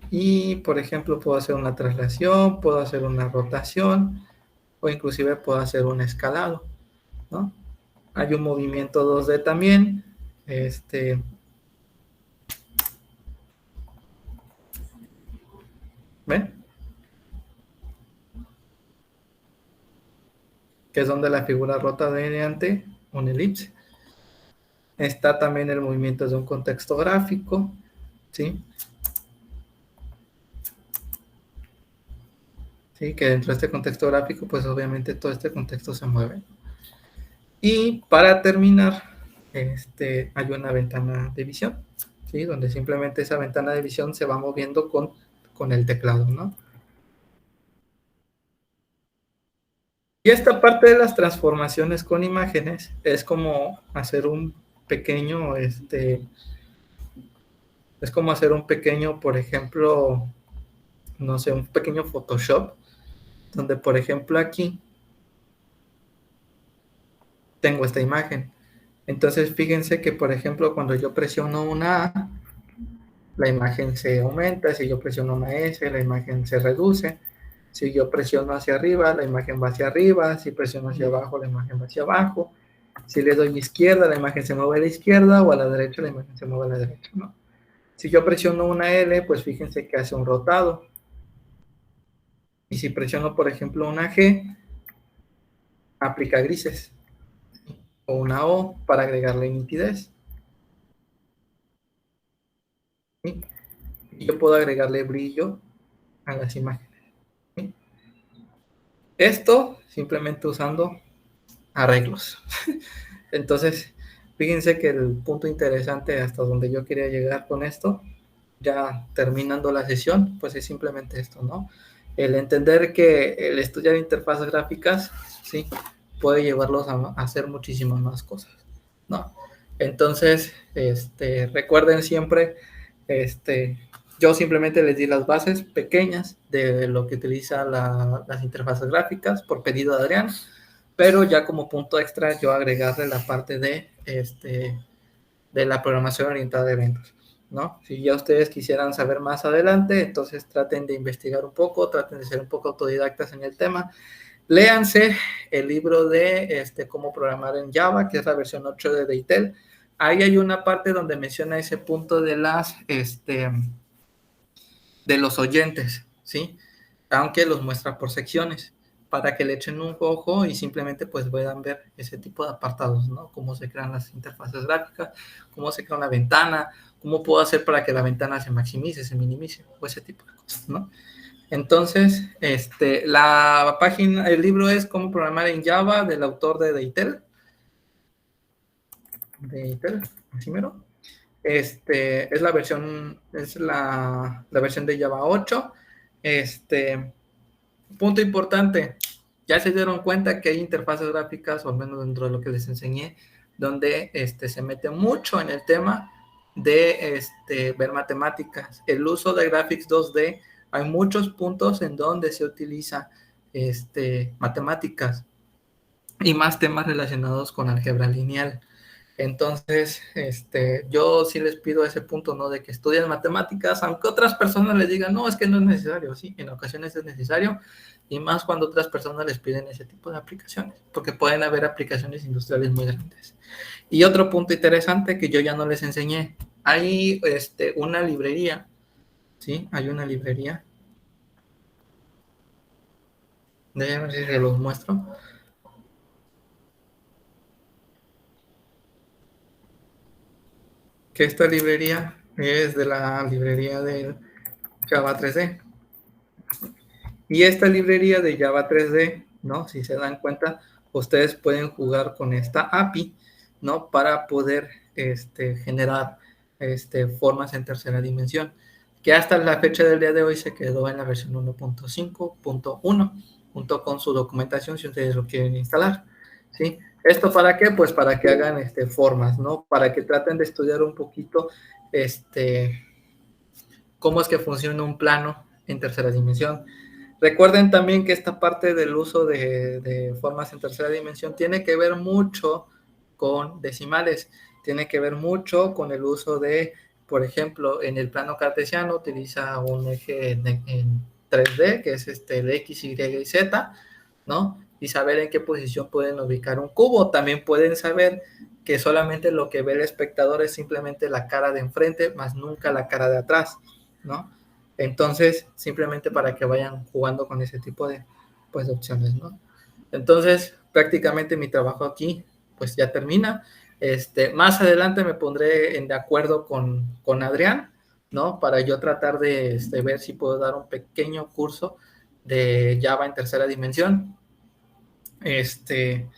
[SPEAKER 1] Y, por ejemplo, puedo hacer una traslación, puedo hacer una rotación, o inclusive puedo hacer un escalado, ¿no? Hay un movimiento 2D también, ¿ven? Que es donde la figura rota mediante un elipse. Está también el movimiento de un contexto gráfico, ¿sí? ¿Sí? Que dentro de este contexto gráfico, pues obviamente todo este contexto se mueve. Y para terminar, hay una ventana de visión, ¿sí? Donde simplemente esa ventana de visión se va moviendo con el teclado, ¿no? Y esta parte de las transformaciones con imágenes es como hacer un pequeño, es como hacer un pequeño, por ejemplo, no sé, un pequeño Photoshop, donde, por ejemplo, aquí tengo esta imagen. Entonces, fíjense que, por ejemplo, cuando yo presiono una A, la imagen se aumenta. Si yo presiono una S, la imagen se reduce. Si yo presiono hacia arriba, la imagen va hacia arriba. Si presiono hacia abajo, la imagen va hacia abajo. Si le doy izquierda, la imagen se mueve a la izquierda, o a la derecha, la imagen se mueve a la derecha, ¿no? Si yo presiono una L, pues fíjense que hace un rotado. Y si presiono, por ejemplo, una G, aplica grises. O una O para agregarle nitidez. ¿Sí? Y yo puedo agregarle brillo a las imágenes. ¿Sí? Esto simplemente usando arreglos. Entonces, fíjense que el punto interesante hasta donde yo quería llegar con esto, ya terminando la sesión, pues es simplemente esto, ¿no? El entender que el estudiar interfaces gráficas, sí, puede llevarlos a hacer muchísimas más cosas, ¿no? Entonces, recuerden siempre, yo simplemente les di las bases pequeñas de lo que utiliza las interfaces gráficas por pedido de Adrián, pero ya como punto extra yo agregarle la parte de la programación orientada a eventos, ¿no? Si ya ustedes quisieran saber más adelante, entonces traten de investigar un poco, traten de ser un poco autodidactas en el tema. Léanse el libro de cómo programar en Java, que es la versión 8 de Deitel. Ahí hay una parte donde menciona ese punto de de los oyentes, ¿sí? Aunque los muestra por secciones, para que le echen un ojo y simplemente pues puedan ver ese tipo de apartados, ¿no? Cómo se crean las interfaces gráficas, cómo se crea una ventana, cómo puedo hacer para que la ventana se maximice, se minimice, o ese tipo de cosas, ¿no? Entonces, la página, el libro es Cómo programar en Java, del autor de Deitel, primero. Es la versión, la versión de Java 8. Punto importante, ya se dieron cuenta que hay interfaces gráficas, o al menos dentro de lo que les enseñé, donde se mete mucho en el tema de ver matemáticas. El uso de Graphics 2D, hay muchos puntos en donde se utiliza matemáticas y más temas relacionados con álgebra lineal. Entonces, yo sí les pido ese punto, ¿no? De que estudien matemáticas, aunque otras personas les digan, no, es que no es necesario, sí, en ocasiones es necesario, y más cuando otras personas les piden ese tipo de aplicaciones, porque pueden haber aplicaciones industriales muy grandes. Y otro punto interesante que yo ya no les enseñé, hay una librería, ¿sí? Hay una librería Déjenme ver si se los muestro. Que esta librería es de la librería del Java 3D. Y esta librería de Java 3D, ¿no? Si se dan cuenta, ustedes pueden jugar con esta API, ¿no? Para poder generar formas en tercera dimensión, que hasta la fecha del día de hoy se quedó en la versión 1.5.1, junto con su documentación si ustedes lo quieren instalar, ¿sí? ¿Esto para qué? Pues para que hagan formas, ¿no? Para que traten de estudiar un poquito cómo es que funciona un plano en tercera dimensión. Recuerden también que esta parte del uso de formas en tercera dimensión tiene que ver mucho con decimales, tiene que ver mucho con el uso de, por ejemplo, en el plano cartesiano utiliza un eje en 3D, que es el X, Y y Z, ¿no? Y saber en qué posición pueden ubicar un cubo. También pueden saber que solamente lo que ve el espectador es simplemente la cara de enfrente, más nunca la cara de atrás, ¿no? Entonces, simplemente para que vayan jugando con ese tipo de, pues, de opciones, ¿no? Entonces, prácticamente mi trabajo aquí, pues ya termina. Más adelante me pondré de acuerdo con Adrián, ¿no? Para yo tratar de ver si puedo dar un pequeño curso de Java en tercera dimensión, este,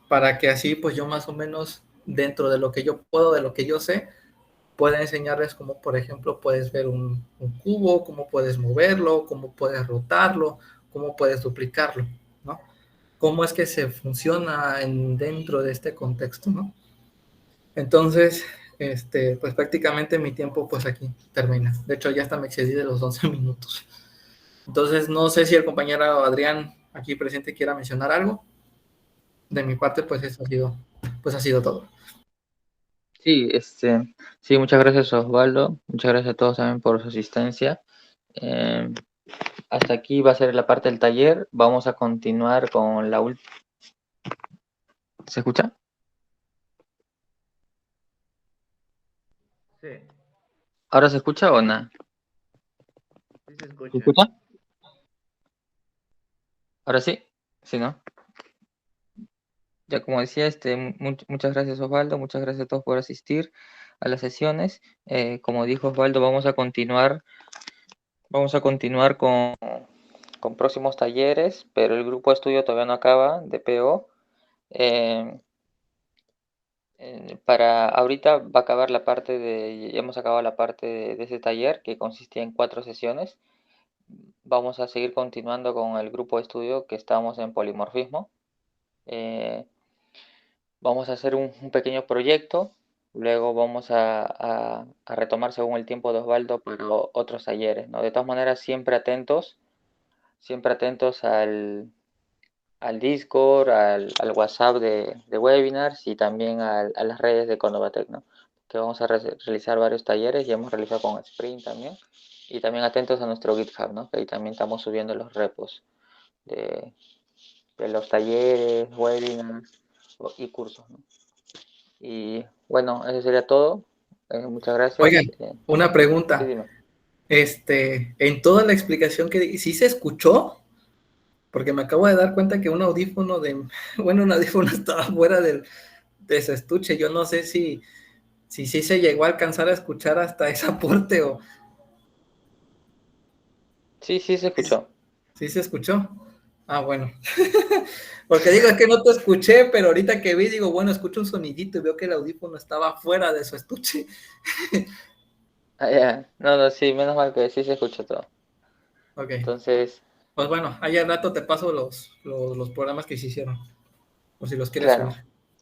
[SPEAKER 1] para que así, pues yo más o menos, dentro de lo que yo puedo, de lo que yo sé, pueda enseñarles cómo, por ejemplo, puedes ver un cubo, cómo puedes moverlo, cómo puedes rotarlo, cómo puedes duplicarlo, ¿no? Cómo es que se funciona dentro de este contexto, ¿no? Entonces, pues prácticamente mi tiempo pues aquí termina. De hecho, ya hasta me excedí de los 11 minutos. Entonces, no sé si el compañero Adrián aquí presente quiera mencionar algo. De mi parte, pues eso pues ha sido todo.
[SPEAKER 2] Sí, sí, muchas gracias Osvaldo, muchas gracias a todos también por su asistencia. Eh, Hasta aquí va a ser la parte del taller. Vamos a continuar con la última. ¿Se escucha?
[SPEAKER 1] Sí,
[SPEAKER 2] ¿Ahora se escucha o no?
[SPEAKER 1] sí se
[SPEAKER 2] ¿Se
[SPEAKER 1] escucha.
[SPEAKER 2] escucha? ¿Ahora sí? Sí, ¿no? Ya como decía, muchas gracias Osvaldo, muchas gracias a todos por asistir a las sesiones. Como dijo Osvaldo, vamos a continuar con próximos talleres, pero el grupo de estudio todavía no acaba de PO. Eh, para ahorita va a acabar la parte ya hemos acabado la parte de ese taller que consistía en 4 sesiones. Vamos a seguir continuando con el grupo de estudio que estamos en polimorfismo. Eh, Vamos a hacer un pequeño proyecto, luego vamos a retomar según el tiempo de Osvaldo para otros talleres, ¿no? De todas maneras, siempre atentos al Discord, al WhatsApp de webinars y también a las redes de Connovatec, ¿no? Que vamos a realizar varios talleres y hemos realizado con Sprint también. Y también atentos a nuestro GitHub, ¿no? Que ahí también estamos subiendo los repos de, de los talleres, webinars y cursos, ¿no? Y bueno, eso sería todo. Muchas
[SPEAKER 1] Oigan,
[SPEAKER 2] gracias.
[SPEAKER 1] una
[SPEAKER 2] Sí,
[SPEAKER 1] pregunta.
[SPEAKER 2] dime.
[SPEAKER 1] En toda la explicación que di, ¿sí se escuchó? Porque me acabo de dar cuenta que un audífono bueno, un audífono estaba fuera de ese estuche. Yo no sé si sí se llegó a alcanzar a escuchar hasta esa parte o
[SPEAKER 2] Sí, sí, se escuchó.
[SPEAKER 1] sí se escuchó. Ah, bueno. Porque digo, es que no te escuché, pero ahorita que vi, digo, bueno, escucho un sonidito y veo que el audífono estaba fuera de su estuche.
[SPEAKER 2] Ah, ya. No, no, sí, menos mal que sí se escuchó todo.
[SPEAKER 1] Ok.
[SPEAKER 2] Entonces,
[SPEAKER 1] Pues bueno, ahí al rato te paso los programas que se hicieron, por si los quieres
[SPEAKER 2] claro.
[SPEAKER 1] subir.